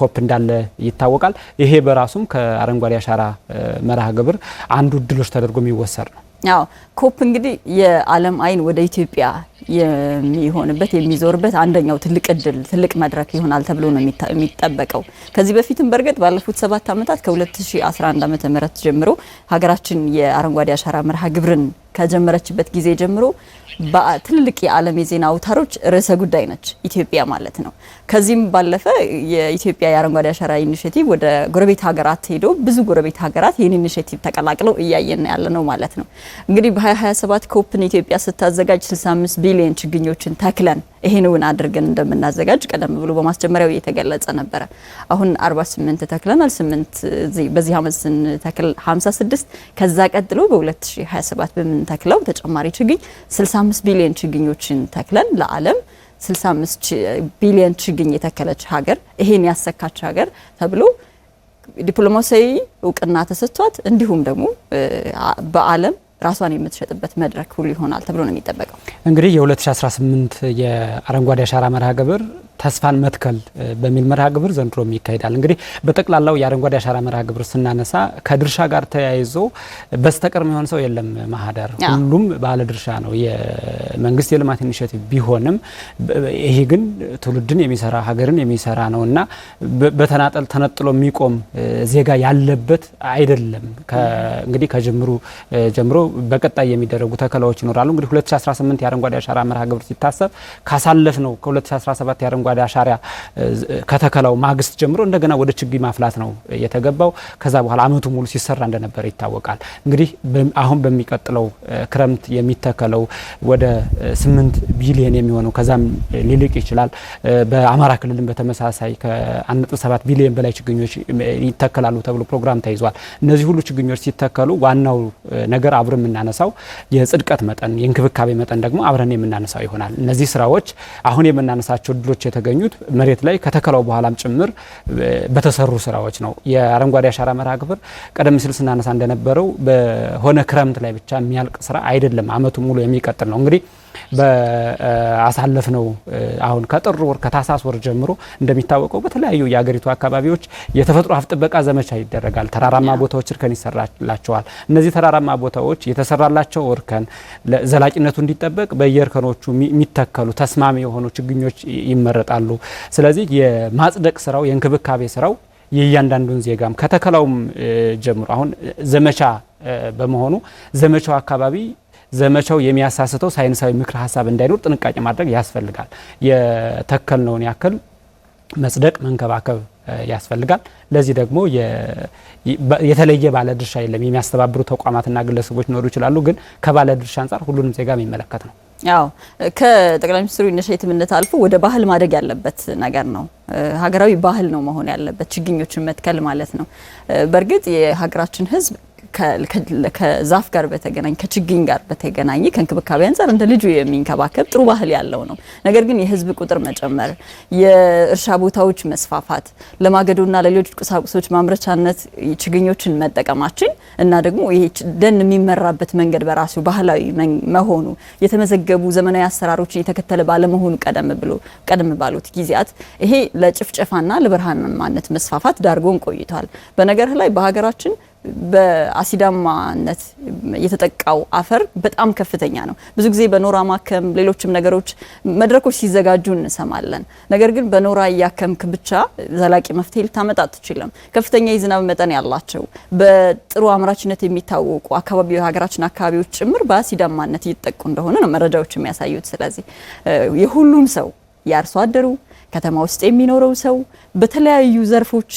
ኮፕ እንዳለ ይታወቃል። ይሄ በራሱም ከአረንጓዴ አሻራ መርሃ ግብር አንዱ እድሎች ተደርጎ የሚወሰድ ነው። ያው ኮፕ እንግዲህ የዓለም አይን ወደ ኢትዮጵያ የሚሆንበት የሚዞርበት አንደኛው ትልቅ እድል ትልቅ መድረክ ይሆናል ተብሎ ነው የሚጠበቀው። ከዚህ በፊትም በርግጥ ባለፉት 7 አመታት ከ2011 ዓ.ም ጀምሮ ሀገራችን የአረንጓዴ አሻራ መርሃ ግብርን ከጀመረችበት ጊዜ ጀምሮ በትልልቅ የዓለም የዜና አውታሮች ርዕሰ ጉዳይ ነች ኢትዮጵያ ማለት ነው። ከዚህም ባለፈ የኢትዮጵያ የአረንጓዴ አሻራ ኢኒሼቲቭ ወደ ጎረቤት ሀገራት ሄዶ ብዙ ጎረቤት ሀገራት ይህን ኢኒሼቲቭ ተቀላቅለው እያየን ያለ ነው ማለት ነው። እንግዲህ በ2027 ኮፕን ኢትዮጵያ ስታዘጋጅ 65 ቢሊዮን ችግኞችን ተክለን ይሄንን አድርገን እንደምናዘጋጅ ቀደም ብሎ በማስጀመሪያው የተገለጸ ነበረ። አሁን 48 ተክለናል። 8 በዚህ አመት ስንተክል 56 ከዛ ቀጥሎ በ2027 በምንተክለው ተጨማሪ ችግኝ 65 ቢሊዮን ችግኞችን ተክለን ለዓለም 65 ቢሊዮን ችግኝ የተከለች ሀገር ይሄን ያሰካች ሀገር ተብሎ ዲፕሎማሲያዊ እውቅና ተሰጥቷት እንዲሁም ደግሞ በዓለም ራሷን የምትሸጥበት መድረክ ሁሉ ይሆናል ተብሎ ነው የሚጠበቀው። እንግዲህ የ2018 የአረንጓዴ አሻራ መርሃ ግብር ተስፋን መትከል በሚል መርሃ ግብር ዘንድሮም ይካሄዳል። እንግዲህ በጠቅላላው የአረንጓዴ አሻራ መርሃ ግብር ስናነሳ ከድርሻ ጋር ተያይዞ በስተቀር የሚሆን ሰው የለም። ማህደር ሁሉም ባለ ድርሻ ነው። የመንግስት የልማት ኢኒሼቲቭ ቢሆንም ይሄ ግን ትውልድን የሚሰራ ሀገርን የሚሰራ ነውና በተናጠል ተነጥሎ የሚቆም ዜጋ ያለበት አይደለም። እንግዲህ ከጅምሩ ጀምሮ በቀጣይ የሚደረጉ ተከላዎች ይኖራሉ። እንግዲህ 2018 የአረንጓዴ አሻራ መርሃ ግብር ሲታሰብ ካሳለፍ ነው ከ2017 የአረንጓዴ አሻራ ከተከላው ማግስት ጀምሮ እንደገና ወደ ችግኝ ማፍላት ነው የተገባው። ከዛ በኋላ አመቱ ሙሉ ሲሰራ እንደነበር ይታወቃል። እንግዲህ አሁን በሚቀጥለው ክረምት የሚተከለው ወደ 8 ቢሊዮን የሚሆነው ከዛም ሊልቅ ይችላል። በአማራ ክልልም በተመሳሳይ ከ1.7 ቢሊዮን በላይ ችግኞች ይተከላሉ ተብሎ ፕሮግራም ተይዟል። እነዚህ ሁሉ ችግኞች ሲተከሉ ዋናው ነገር አብረን የምናነሳው የጽድቀት መጠን የእንክብካቤ መጠን ደግሞ አብረን የምናነሳው ይሆናል። እነዚህ ስራዎች አሁን የምናነሳቸው ድሎች የተገኙት መሬት ላይ ከተከላው በኋላም ጭምር በተሰሩ ስራዎች ነው። የአረንጓዴ አሻራ መርሃ ግብር ቀደም ሲል ስናነሳ እንደነበረው በሆነ ክረምት ላይ ብቻ የሚያልቅ ስራ አይደለም፣ አመቱ ሙሉ የሚቀጥል ነው። እንግዲህ በአሳለፍነው አሁን ከጥር ወር ከታህሳስ ወር ጀምሮ እንደሚታወቀው በተለያዩ የአገሪቱ አካባቢዎች የተፈጥሮ ሀብት ጥበቃ ዘመቻ ይደረጋል። ተራራማ ቦታዎች እርከን ይሰራላቸዋል። እነዚህ ተራራማ ቦታዎች የተሰራላቸው እርከን ዘላቂነቱ እንዲጠበቅ በየእርከኖቹ የሚተከሉ ተስማሚ የሆኑ ችግኞች ይመረጣሉ። ስለዚህ የማጽደቅ ስራው የእንክብካቤ ስራው የእያንዳንዱን ዜጋም ከተከላውም ጀምሮ አሁን ዘመቻ በመሆኑ ዘመቻው አካባቢ ዘመቻው የሚያሳስተው ሳይንሳዊ ምክር ሀሳብ እንዳይኖር ጥንቃቄ ማድረግ ያስፈልጋል። የተከልነውን ያክል መጽደቅ መንከባከብ ያስፈልጋል። ለዚህ ደግሞ የተለየ ባለድርሻ የለም። የሚያስተባብሩ ተቋማትና ግለሰቦች ሊኖሩ ይችላሉ፣ ግን ከባለድርሻ አንጻር ሁሉንም ዜጋ የሚመለከት ነው። ያው ከጠቅላይ ሚኒስትሩ ኢኒሼቲቭነት አልፎ ወደ ባህል ማደግ ያለበት ነገር ነው። ሀገራዊ ባህል ነው መሆን ያለበት ችግኞችን መትከል ማለት ነው። በእርግጥ የሀገራችን ሕዝብ ከዛፍ ጋር በተገናኘ ከችግኝ ጋር በተገናኘ ከእንክብካቤ አንጻር እንደ ልጁ የሚንከባከብ ጥሩ ባህል ያለው ነው። ነገር ግን የህዝብ ቁጥር መጨመር፣ የእርሻ ቦታዎች መስፋፋት፣ ለማገዶና ለሌሎች ቁሳቁሶች ማምረቻነት ችግኞችን መጠቀማችን እና ደግሞ ይሄ ደን የሚመራበት መንገድ በራሱ ባህላዊ መሆኑ የተመዘገቡ ዘመናዊ አሰራሮችን የተከተለ ባለመሆኑ ቀደም ባሉት ጊዜያት ይሄ ለጭፍጨፋና ለብርሃናማነት መስፋፋት ዳርጎን ቆይቷል። በነገር ላይ በሀገራችን በአሲዳማነት የተጠቃው አፈር በጣም ከፍተኛ ነው። ብዙ ጊዜ በኖራ ማከም ሌሎችም ነገሮች መድረኮች ሲዘጋጁ እንሰማለን። ነገር ግን በኖራ እያከምክ ብቻ ዘላቂ መፍትሄ ልታመጣ አትችልም። ከፍተኛ የዝናብ መጠን ያላቸው በጥሩ አምራችነት የሚታወቁ የሀገራችን አካባቢዎች ጭምር በአሲዳማነት እየተጠቁ እንደሆነ ነው መረጃዎች የሚያሳዩት። ስለዚህ የሁሉም ሰው የአርሶ አደሩ ከተማ ውስጥ የሚኖረው ሰው በተለያዩ ዘርፎች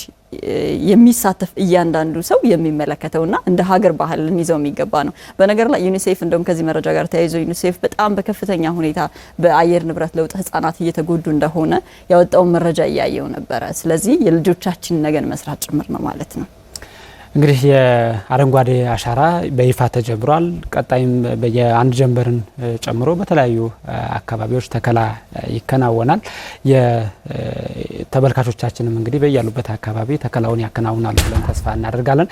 የሚሳተፍ እያንዳንዱ ሰው የሚመለከተውና እንደ ሀገር ባህል ልንይዘው የሚገባ ነው። በነገር ላይ ዩኒሴፍ እንደውም ከዚህ መረጃ ጋር ተያይዞ ዩኒሴፍ በጣም በከፍተኛ ሁኔታ በአየር ንብረት ለውጥ ህጻናት እየተጎዱ እንደሆነ ያወጣውን መረጃ እያየው ነበረ። ስለዚህ የልጆቻችን ነገን መስራት ጭምር ነው ማለት ነው። እንግዲህ የአረንጓዴ አሻራ በይፋ ተጀምሯል። ቀጣይም የአንድ ጀንበርን ጨምሮ በተለያዩ አካባቢዎች ተከላ ይከናወናል። የተመልካቾቻችንም እንግዲህ በያሉበት አካባቢ ተከላውን ያከናውናሉ ብለን ተስፋ እናደርጋለን።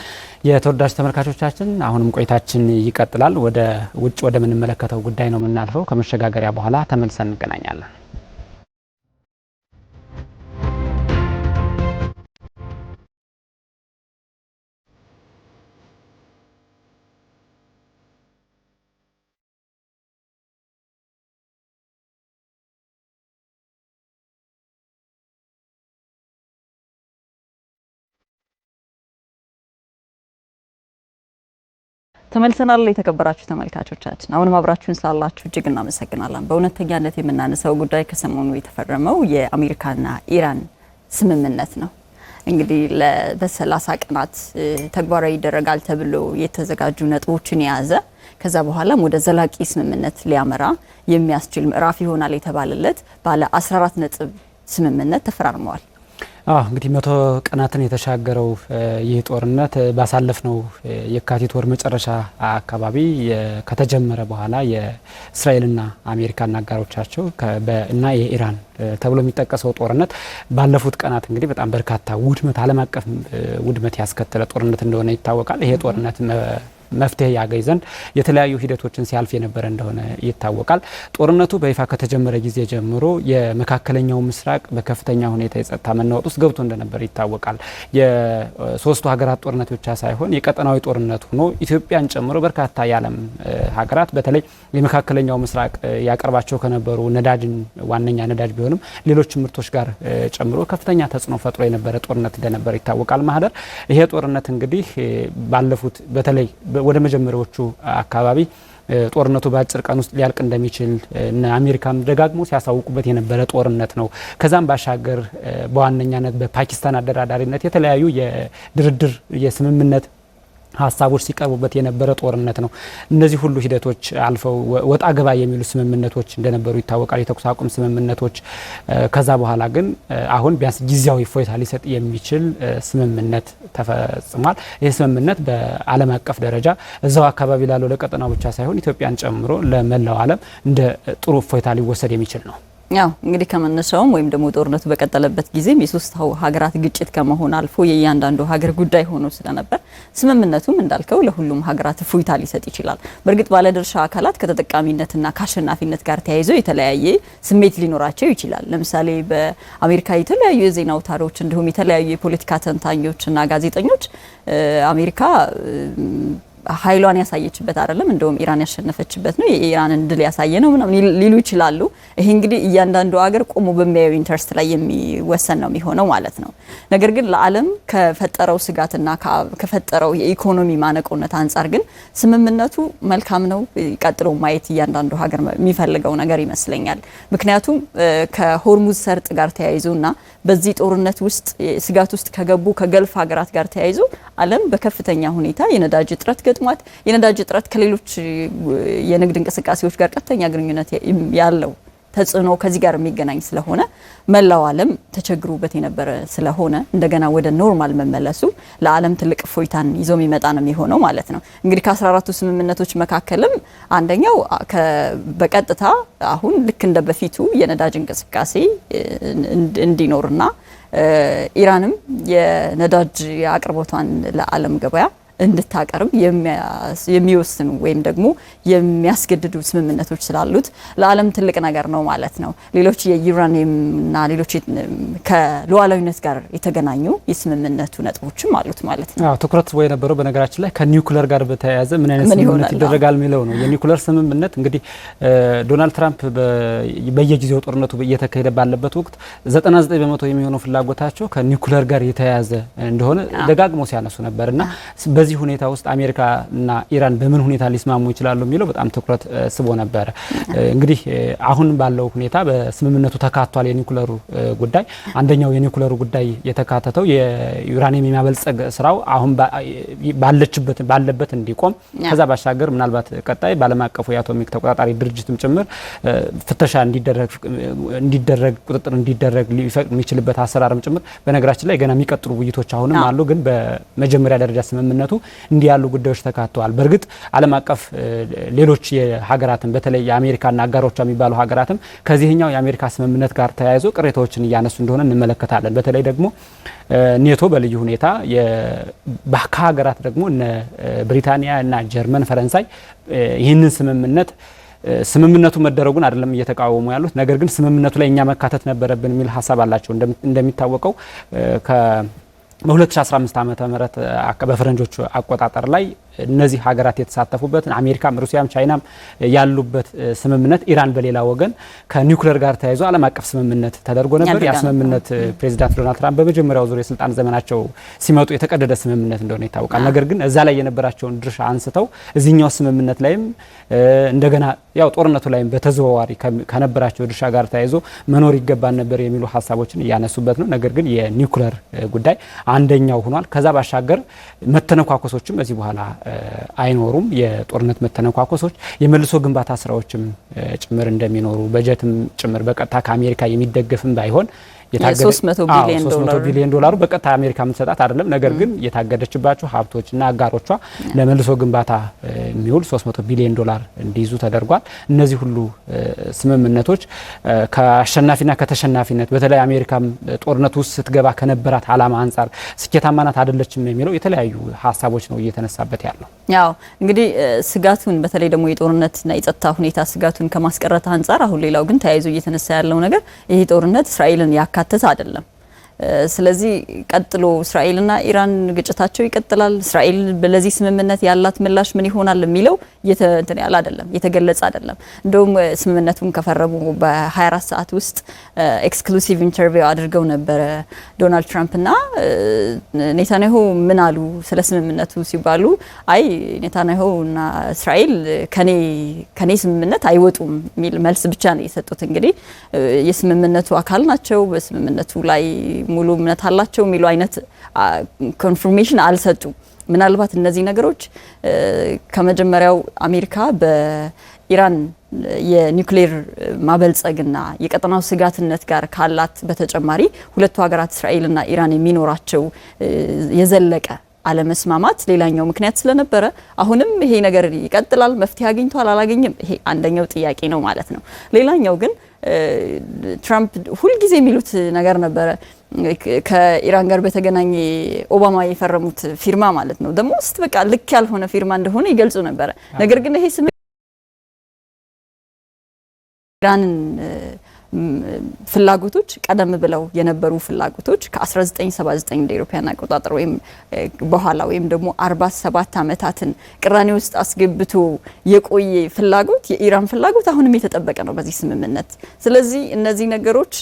የተወዳጅ ተመልካቾቻችን አሁንም ቆይታችን ይቀጥላል። ወደ ውጭ ወደ ምንመለከተው ጉዳይ ነው የምናልፈው። ከመሸጋገሪያ በኋላ ተመልሰን እንገናኛለን። ተመልሰናል። የተከበራችሁ ተመልካቾቻችን አሁንም አብራችሁን ስላላችሁ እጅግ እናመሰግናለን። በእውነተኛነት የምናነሳው ጉዳይ ከሰሞኑ የተፈረመው የአሜሪካና ኢራን ስምምነት ነው። እንግዲህ በ30 ቀናት ተግባራዊ ይደረጋል ተብሎ የተዘጋጁ ነጥቦችን የያዘ ከዛ በኋላም ወደ ዘላቂ ስምምነት ሊያመራ የሚያስችል ምዕራፍ ይሆናል የተባለለት ባለ 14 ነጥብ ስምምነት ተፈራርመዋል። እንግዲህ 100 ቀናትን የተሻገረው ይህ ጦርነት ባሳለፍነው የካቲት ወር መጨረሻ አካባቢ ከተጀመረ በኋላ የእስራኤልና አሜሪካና አጋሮቻቸው እና የኢራን ተብሎ የሚጠቀሰው ጦርነት ባለፉት ቀናት እንግዲህ በጣም በርካታ ውድመት ዓለም አቀፍ ውድመት ያስከተለ ጦርነት እንደሆነ ይታወቃል። ይሄ ጦርነት መፍትሄ ያገኝ ዘንድ የተለያዩ ሂደቶችን ሲያልፍ የነበረ እንደሆነ ይታወቃል። ጦርነቱ በይፋ ከተጀመረ ጊዜ ጀምሮ የመካከለኛው ምስራቅ በከፍተኛ ሁኔታ የጸጥታ መናወጥ ውስጥ ገብቶ እንደነበር ይታወቃል። የሶስቱ ሀገራት ጦርነት ብቻ ሳይሆን የቀጠናዊ ጦርነት ሆኖ ኢትዮጵያን ጨምሮ በርካታ የዓለም ሀገራት በተለይ የመካከለኛው ምስራቅ ያቀርባቸው ከነበሩ ነዳጅን ዋነኛ ነዳጅ ቢሆንም ሌሎች ምርቶች ጋር ጨምሮ ከፍተኛ ተጽዕኖ ፈጥሮ የነበረ ጦርነት እንደነበር ይታወቃል። ማህደር ይሄ ጦርነት እንግዲህ ባለፉት በተለይ ወደ መጀመሪያዎቹ አካባቢ ጦርነቱ በአጭር ቀን ውስጥ ሊያልቅ እንደሚችል እና አሜሪካም ደጋግሞ ሲያሳውቁበት የነበረ ጦርነት ነው። ከዛም ባሻገር በዋነኛነት በፓኪስታን አደራዳሪነት የተለያዩ የድርድር የስምምነት ሀሳቦች ሲቀርቡበት የነበረ ጦርነት ነው። እነዚህ ሁሉ ሂደቶች አልፈው ወጣ ገባ የሚሉ ስምምነቶች እንደነበሩ ይታወቃል። የተኩስ አቁም ስምምነቶች። ከዛ በኋላ ግን አሁን ቢያንስ ጊዜያዊ እፎይታ ሊሰጥ የሚችል ስምምነት ተፈጽሟል። ይህ ስምምነት በዓለም አቀፍ ደረጃ እዛው አካባቢ ላለው ለቀጠናው ብቻ ሳይሆን ኢትዮጵያን ጨምሮ ለመላው ዓለም እንደ ጥሩ እፎይታ ሊወሰድ የሚችል ነው። ያው እንግዲህ ከመነሻውም ወይም ደግሞ ጦርነቱ በቀጠለበት ጊዜም የሶስት ሀገራት ግጭት ከመሆን አልፎ የእያንዳንዱ ሀገር ጉዳይ ሆኖ ስለነበር ስምምነቱም እንዳልከው ለሁሉም ሀገራት እፎይታ ሊሰጥ ይችላል። በእርግጥ ባለድርሻ አካላት ከተጠቃሚነትና ከአሸናፊነት ጋር ተያይዞ የተለያየ ስሜት ሊኖራቸው ይችላል። ለምሳሌ በአሜሪካ የተለያዩ የዜና አውታሮች እንዲሁም የተለያዩ የፖለቲካ ተንታኞችና ጋዜጠኞች አሜሪካ ኃይሏን ያሳየችበት አይደለም እንደውም ኢራን ያሸነፈችበት ነው የኢራንን ድል ያሳየ ነው ምናምን ሊሉ ይችላሉ። ይሄ እንግዲህ እያንዳንዱ ሀገር ቆሞ በሚያየው ኢንተረስት ላይ የሚወሰን ነው የሚሆነው ማለት ነው። ነገር ግን ለዓለም ከፈጠረው ስጋትና ከፈጠረው የኢኮኖሚ ማነቆነት አንጻር ግን ስምምነቱ መልካም ነው ቀጥሎ ማየት እያንዳንዱ ሀገር የሚፈልገው ነገር ይመስለኛል። ምክንያቱም ከሆርሙዝ ሰርጥ ጋር ተያይዞና በዚህ ጦርነት ውስጥ ስጋት ውስጥ ከገቡ ከገልፍ ሀገራት ጋር ተያይዞ ዓለም በከፍተኛ ሁኔታ የነዳጅ እጥረት ገጥሟት የነዳጅ እጥረት ከሌሎች የንግድ እንቅስቃሴዎች ጋር ቀጥተኛ ግንኙነት ያለው ተጽዕኖ ከዚህ ጋር የሚገናኝ ስለሆነ መላው ዓለም ተቸግሮበት የነበረ ስለሆነ እንደገና ወደ ኖርማል መመለሱ ለዓለም ትልቅ እፎይታን ይዞ የሚመጣ ነው የሚሆነው ማለት ነው። እንግዲህ ከ14ቱ ስምምነቶች መካከልም አንደኛው በቀጥታ አሁን ልክ እንደ በፊቱ የነዳጅ እንቅስቃሴ እንዲኖርና ኢራንም የነዳጅ አቅርቦቷን ለዓለም ገበያ እንድታቀርብ የሚወስኑ ወይም ደግሞ የሚያስገድዱ ስምምነቶች ስላሉት ለዓለም ትልቅ ነገር ነው ማለት ነው። ሌሎች የዩራኒየምና ሌሎች ከሉዓላዊነት ጋር የተገናኙ የስምምነቱ ነጥቦችም አሉት ማለት ነው። ትኩረት ወይ ነበረው በነገራችን ላይ ከኒውክሌር ጋር በተያያዘ ምን አይነት ስምምነት ይደረጋል የሚለው ነው። የኒውክሌር ስምምነት እንግዲህ ዶናልድ ትራምፕ በየጊዜው ጦርነቱ እየተካሄደ ባለበት ወቅት 99 በመቶ የሚሆነው ፍላጎታቸው ከኒውክሌር ጋር የተያያዘ እንደሆነ ደጋግሞ ሲያነሱ ነበርና በዚህ ሁኔታ ውስጥ አሜሪካና ኢራን በምን ሁኔታ ሊስማሙ ይችላሉ የሚለው በጣም ትኩረት ስቦ ነበር። እንግዲህ አሁን ባለው ሁኔታ በስምምነቱ ተካቷል የኒውክሌሩ ጉዳይ። አንደኛው የኒውክሌሩ ጉዳይ የተካተተው የዩራኒየም የማበልጸግ ስራው አሁን ባለበት እንዲቆም ከዛ ባሻገር ምናልባት ቀጣይ ባለም አቀፉ የአቶሚክ ተቆጣጣሪ ድርጅትም ጭምር ፍተሻ እንዲደረግ ቁጥጥር እንዲደረግ ሊፈቅድ የሚችልበት አሰራርም ጭምር በነገራችን ላይ ገና የሚቀጥሉ ውይይቶች አሁንም አሉ። ግን በመጀመሪያ ደረጃ ስምምነቱ እንዲህ ያሉ ጉዳዮች ተካተዋል። በእርግጥ ዓለም አቀፍ ሌሎች የሀገራትን በተለይ የአሜሪካና አጋሮቿ የሚባሉ ሀገራትም ከዚህኛው የአሜሪካ ስምምነት ጋር ተያይዞ ቅሬታዎችን እያነሱ እንደሆነ እንመለከታለን። በተለይ ደግሞ ኔቶ በልዩ ሁኔታ ከሀገራት ደግሞ እነ ብሪታንያ እና ጀርመን፣ ፈረንሳይ ይህንን ስምምነቱ መደረጉን አይደለም እየተቃወሙ ያሉት፣ ነገር ግን ስምምነቱ ላይ እኛ መካተት ነበረብን የሚል ሀሳብ አላቸው። እንደሚታወቀው በ2015 ዓመተ ምህረት በፈረንጆቹ አቆጣጠር ላይ እነዚህ ሀገራት የተሳተፉበት አሜሪካም ሩሲያም ቻይናም ያሉበት ስምምነት ኢራን በሌላ ወገን ከኒውክሌር ጋር ተያይዞ ዓለም አቀፍ ስምምነት ተደርጎ ነበር። ያ ስምምነት ፕሬዚዳንት ዶናልድ ትራምፕ በመጀመሪያው ዙር የስልጣን ዘመናቸው ሲመጡ የተቀደደ ስምምነት እንደሆነ ይታወቃል። ነገር ግን እዛ ላይ የነበራቸውን ድርሻ አንስተው እዚህኛው ስምምነት ላይም እንደገና ያው ጦርነቱ ላይም በተዘዋዋሪ ከነበራቸው ድርሻ ጋር ተያይዞ መኖር ይገባል ነበር የሚሉ ሀሳቦችን እያነሱበት ነው። ነገር ግን የኒውክሌር ጉዳይ አንደኛው ሆኗል። ከዛ ባሻገር መተነኳኮሶችም በዚህ በኋላ አይኖሩም። የጦርነት መተነኳኮሶች የመልሶ ግንባታ ስራዎችም ጭምር እንደሚኖሩ በጀትም ጭምር በቀጥታ ከአሜሪካ የሚደገፍም ባይሆን የ300 ቢሊዮን ዶላሩ በቀጥታ አሜሪካ የምትሰጣት አይደለም። ነገር ግን የታገደችባቸው ሀብቶችና አጋሮቿ ለመልሶ ግንባታ የሚውል 300 ቢሊዮን ዶላር እንዲይዙ ተደርጓል። እነዚህ ሁሉ ስምምነቶች ከአሸናፊና ከተሸናፊነት በተለይ አሜሪካም ጦርነቱ ውስጥ ስትገባ ከነበራት ዓላማ አንጻር ስኬታማ ናት አይደለችም የሚለው የተለያዩ ሀሳቦች ነው እየተነሳበት ያለው። ያው እንግዲህ ስጋቱን በተለይ ደግሞ የጦርነትና የጸጥታ ሁኔታ ስጋቱን ከማስቀረት አንጻር አሁን ሌላው ግን ተያይዞ እየተነሳ ያለው ነገር ይሄ ጦርነት እስራኤልን ያካተተ አይደለም። ስለዚህ ቀጥሎ እስራኤልና ኢራን ግጭታቸው ይቀጥላል። እስራኤል ለዚህ ስምምነት ያላት ምላሽ ምን ይሆናል የሚለው የተገለጸ አይደለም። እንደውም ስምምነቱን ከፈረሙ በ24 ሰዓት ውስጥ ኤክስክሉሲቭ ኢንተርቪው አድርገው ነበረ ዶናልድ ትራምፕና ኔታንያሁ ምን አሉ ስለ ስምምነቱ ሲባሉ አይ ኔታንያሁና እስራኤል ከኔ ስምምነት አይወጡም የሚል መልስ ብቻ ነው የሰጡት። እንግዲህ የስምምነቱ አካል ናቸው፣ በስምምነቱ ላይ ሙሉ እምነት አላቸው የሚሉ አይነት ኮንፈርሜሽን አልሰጡም። ምናልባት እነዚህ ነገሮች ከመጀመሪያው አሜሪካ በኢራን የኒውክሌር ማበልጸግና የቀጠናው ስጋትነት ጋር ካላት በተጨማሪ ሁለቱ ሀገራት እስራኤልና ኢራን የሚኖራቸው የዘለቀ አለመስማማት ሌላኛው ምክንያት ስለነበረ አሁንም ይሄ ነገር ይቀጥላል። መፍትሄ አግኝቷል አላገኘም፣ ይሄ አንደኛው ጥያቄ ነው ማለት ነው። ሌላኛው ግን ትራምፕ ሁልጊዜ የሚሉት ነገር ነበረ ከኢራን ጋር በተገናኘ ኦባማ የፈረሙት ፊርማ ማለት ነው ደግሞ ውስጥ በቃ ልክ ያልሆነ ፊርማ እንደሆነ ይገልጹ ነበር። ነገር ግን ይሄ ኢራንን ፍላጎቶች ቀደም ብለው የነበሩ ፍላጎቶች ከ1979 እንደ አውሮፓውያን አቆጣጠር ወይም በኋላ ወይም ደግሞ 47 አመታትን ቅራኔ ውስጥ አስገብቶ የቆየ ፍላጎት የኢራን ፍላጎት አሁንም የተጠበቀ ነው በዚህ ስምምነት። ስለዚህ እነዚህ ነገሮች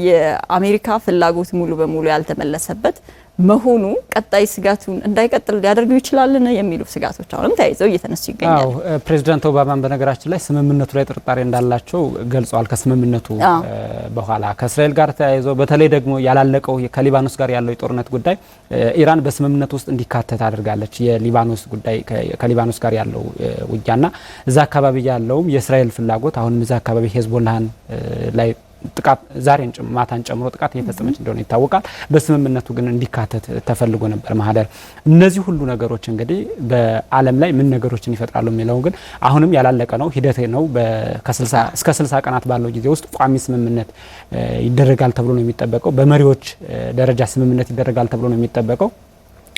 የአሜሪካ ፍላጎት ሙሉ በሙሉ ያልተመለሰበት መሆኑ ቀጣይ ስጋቱን እንዳይቀጥል ሊያደርጉ ይችላልን የሚሉ ስጋቶች አሁንም ተያይዘው እየተነሱ ይገኛሉ። ፕሬዚዳንት ኦባማን በነገራችን ላይ ስምምነቱ ላይ ጥርጣሬ እንዳላቸው ገልጸዋል። ከስምምነቱ በኋላ ከእስራኤል ጋር ተያይዘው በተለይ ደግሞ ያላለቀው ከሊባኖስ ጋር ያለው የጦርነት ጉዳይ ኢራን በስምምነቱ ውስጥ እንዲካተት አድርጋለች። የሊባኖስ ጉዳይ ከሊባኖስ ጋር ያለው ውጊያና እዛ አካባቢ ያለውም የእስራኤል ፍላጎት አሁንም እዛ አካባቢ ሄዝቦላህን ላይ ጥቃት ዛሬን ማታን ጨምሮ ጥቃት እየፈጸመች እንደሆነ ይታወቃል። በስምምነቱ ግን እንዲካተት ተፈልጎ ነበር ማህደር። እነዚህ ሁሉ ነገሮች እንግዲህ በዓለም ላይ ምን ነገሮችን ይፈጥራሉ የሚለው ግን አሁንም ያላለቀ ነው፣ ሂደት ነው። እስከ 60 ቀናት ባለው ጊዜ ውስጥ ቋሚ ስምምነት ይደረጋል ተብሎ ነው የሚጠበቀው። በመሪዎች ደረጃ ስምምነት ይደረጋል ተብሎ ነው የሚጠበቀው።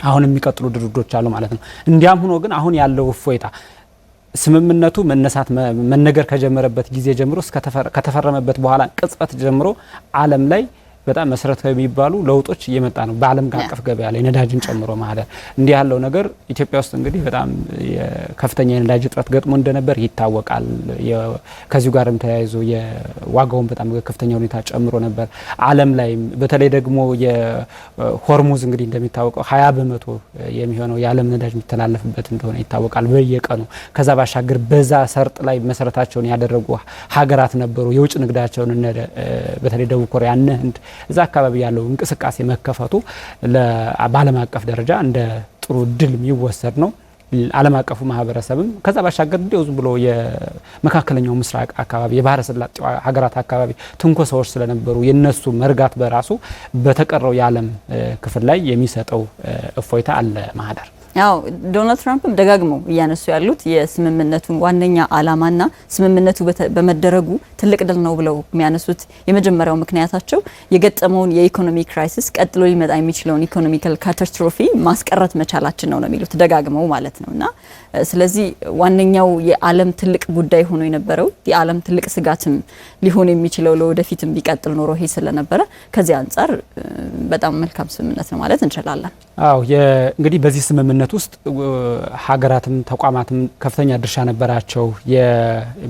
አሁን የሚቀጥሉ ድርድሮች አሉ ማለት ነው። እንዲያም ሆኖ ግን አሁን ያለው እፎይታ ስምምነቱ መነገር ከጀመረበት ጊዜ ጀምሮ ከተፈረመበት በኋላ ቅጽበት ጀምሮ ዓለም ላይ በጣም መሰረታዊ የሚባሉ ለውጦች እየመጣ ነው። በዓለም አቀፍ ገበያ ላይ ነዳጅን ጨምሮ ማለት እንዲህ ያለው ነገር ኢትዮጵያ ውስጥ እንግዲህ በጣም ከፍተኛ የነዳጅ እጥረት ገጥሞ እንደነበር ይታወቃል። ከዚሁ ጋርም ተያይዞ የዋጋውን በጣም ከፍተኛ ሁኔታ ጨምሮ ነበር። ዓለም ላይ በተለይ ደግሞ የሆርሙዝ እንግዲህ እንደሚታወቀው 20% የሚሆነው የዓለም ነዳጅ የሚተላለፍበት እንደሆነ ይታወቃል በየቀኑ። ከዛ ባሻገር በዛ ሰርጥ ላይ መሰረታቸውን ያደረጉ ሀገራት ነበሩ። የውጭ ንግዳቸውን በተለይ ደቡብ ኮሪያ፣ ህንድ እዛ አካባቢ ያለው እንቅስቃሴ መከፈቱ በዓለም አቀፍ ደረጃ እንደ ጥሩ ድል የሚወሰድ ነው። ዓለም አቀፉ ማህበረሰብም ከዛ ባሻገር እንደው ዝም ብሎ የመካከለኛው ምስራቅ አካባቢ የባህረ ሰላጤው ሀገራት አካባቢ ትንኮሳዎች ስለነበሩ የነሱ መርጋት በራሱ በተቀረው የዓለም ክፍል ላይ የሚሰጠው እፎይታ አለ ማህደር። ያው ዶናልድ ትራምፕም ደጋግመው እያነሱ ያሉት የስምምነቱን ዋነኛ ዓላማና ስምምነቱ በመደረጉ ትልቅ ድል ነው ብለው የሚያነሱት የመጀመሪያው ምክንያታቸው የገጠመውን የኢኮኖሚ ክራይሲስ ቀጥሎ ሊመጣ የሚችለውን ኢኮኖሚካል ካታስትሮፊ ማስቀረት መቻላችን ነው የሚሉት ደጋግመው ማለት ነውና ስለዚህ ዋነኛው የዓለም ትልቅ ጉዳይ ሆኖ የነበረው የዓለም ትልቅ ስጋትም ሊሆን የሚችለው ለወደፊትም ቢቀጥል ኖሮ ይሄ ስለነበረ ከዚህ አንፃር በጣም መልካም ስምምነት ነው ማለት እንችላለን። አዎ እንግዲህ በዚህ ስምምነት ውስጥ ሀገራትም ተቋማትም ከፍተኛ ድርሻ ነበራቸው።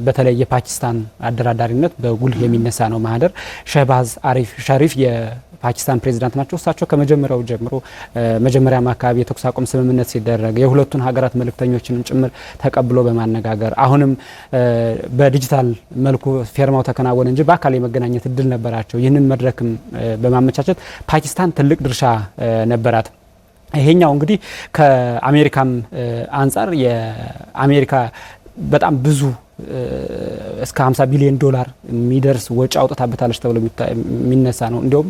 በተለይ የፓኪስታን አደራዳሪነት በጉልህ የሚነሳ ነው ማህደር። ሸህባዝ ሸሪፍ የፓኪስታን ፕሬዚዳንት ናቸው። እሳቸው ከመጀመሪያው ጀምሮ መጀመሪያም አካባቢ የተኩስ አቁም ስምምነት ሲደረግ የሁለቱን ሀገራት መልእክተኞችንም ጭምር ተቀብሎ በማነጋገር አሁንም በዲጂታል መልኩ ፌርማው ተከናወነ እንጂ በአካል የመገናኘት እድል ነበራቸው። ይህንን መድረክም በማመቻቸት ፓኪስታን ትልቅ ድርሻ ነበራት። ይሄኛው እንግዲህ ከአሜሪካም አንጻር የአሜሪካ በጣም ብዙ እስከ 50 ቢሊዮን ዶላር የሚደርስ ወጪ አውጥታበታለች ተብሎ የሚነሳ ነው። እንዲሁም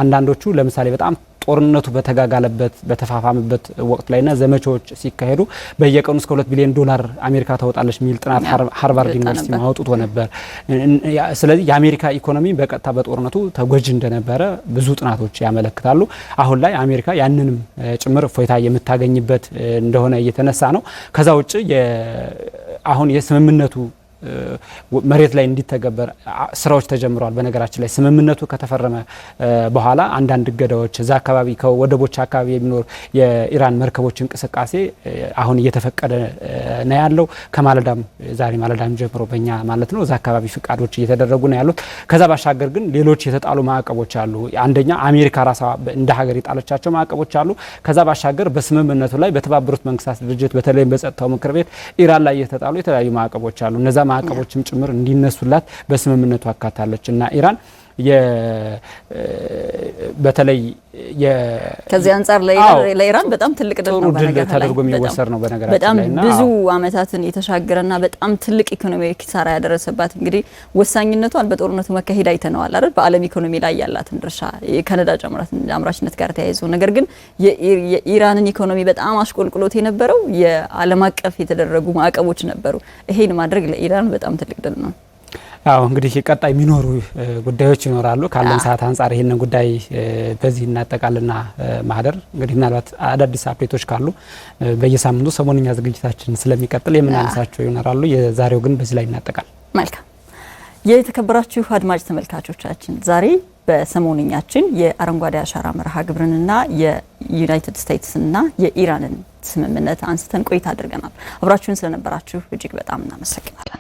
አንዳንዶቹ ለምሳሌ በጣም ጦርነቱ በተጋጋለበት በተፋፋመበት ወቅት ላይና ዘመቻዎች ሲካሄዱ በየቀኑ እስከ 2 ቢሊዮን ዶላር አሜሪካ ታወጣለች የሚል ጥናት ሃርቫርድ ዩኒቨርሲቲ አውጥቶ ነበር። ስለዚህ የአሜሪካ ኢኮኖሚ በቀጥታ በጦርነቱ ተጎጂ እንደነበረ ብዙ ጥናቶች ያመለክታሉ። አሁን ላይ አሜሪካ ያንንም ጭምር እፎይታ የምታገኝበት እንደሆነ እየተነሳ ነው። ከዛ ውጭ አሁን የስምምነቱ መሬት ላይ እንዲተገበር ስራዎች ተጀምረዋል። በነገራችን ላይ ስምምነቱ ከተፈረመ በኋላ አንዳንድ እገዳዎች እዛ አካባቢ ከወደቦች አካባቢ የሚኖር የኢራን መርከቦች እንቅስቃሴ አሁን እየተፈቀደ ነው ያለው። ከማለዳም ዛሬ ማለዳም ጀምሮ በእኛ ማለት ነው እዛ አካባቢ ፍቃዶች እየተደረጉ ነው ያሉት። ከዛ ባሻገር ግን ሌሎች የተጣሉ ማዕቀቦች አሉ። አንደኛ አሜሪካ ራሷ እንደ ሀገር የጣለቻቸው ማዕቀቦች አሉ። ከዛ ባሻገር በስምምነቱ ላይ በተባበሩት መንግስታት ድርጅት በተለይም በጸጥታው ምክር ቤት ኢራን ላይ የተጣሉ የተለያዩ ማዕቀቦች አሉ። እነዛ ማዕቀቦችም ጭምር እንዲነሱላት በስምምነቱ አካታለች እና ኢራን በተለይ ከዚህ አንፃር ለኢራን በጣም ትልቅ ድል ነው ተደርጎ የሚወሰድ ነው። በነገራችን በጣም ብዙ አመታትን የተሻገረና በጣም ትልቅ ኢኮኖሚያዊ ኪሳራ ያደረሰባት እንግዲህ ወሳኝነቷን በጦርነቱ መካሄድ አይተነዋል አይደል? በዓለም ኢኮኖሚ ላይ ያላትን ድርሻ ከነዳጅ አምራችነት ጋር ተያይዞ ነገር ግን የኢራንን ኢኮኖሚ በጣም አሽቆልቁሎት የነበረው የዓለም አቀፍ የተደረጉ ማዕቀቦች ነበሩ። ይሄን ማድረግ ለኢራን በጣም ትልቅ ድል ነው። አዎ እንግዲህ ቀጣይ የሚኖሩ ጉዳዮች ይኖራሉ። ካለን ሰዓት አንጻር ይሄንን ጉዳይ በዚህ እናጠቃልና ማህደር እንግዲህ ምናልባት አዳዲስ አፕዴቶች ካሉ በየሳምንቱ ሰሞንኛ ዝግጅታችን ስለሚቀጥል የምናነሳቸው ይኖራሉ። የዛሬው ግን በዚህ ላይ እናጠቃል። መልካም የተከበራችሁ አድማጭ ተመልካቾቻችን ዛሬ በሰሞንኛችን የአረንጓዴ አሻራ መርሃ ግብርንና የዩናይትድ ስቴትስና የኢራንን ስምምነት አንስተን ቆይታ አድርገናል። አብራችሁን ስለነበራችሁ እጅግ በጣም እናመሰግናለን።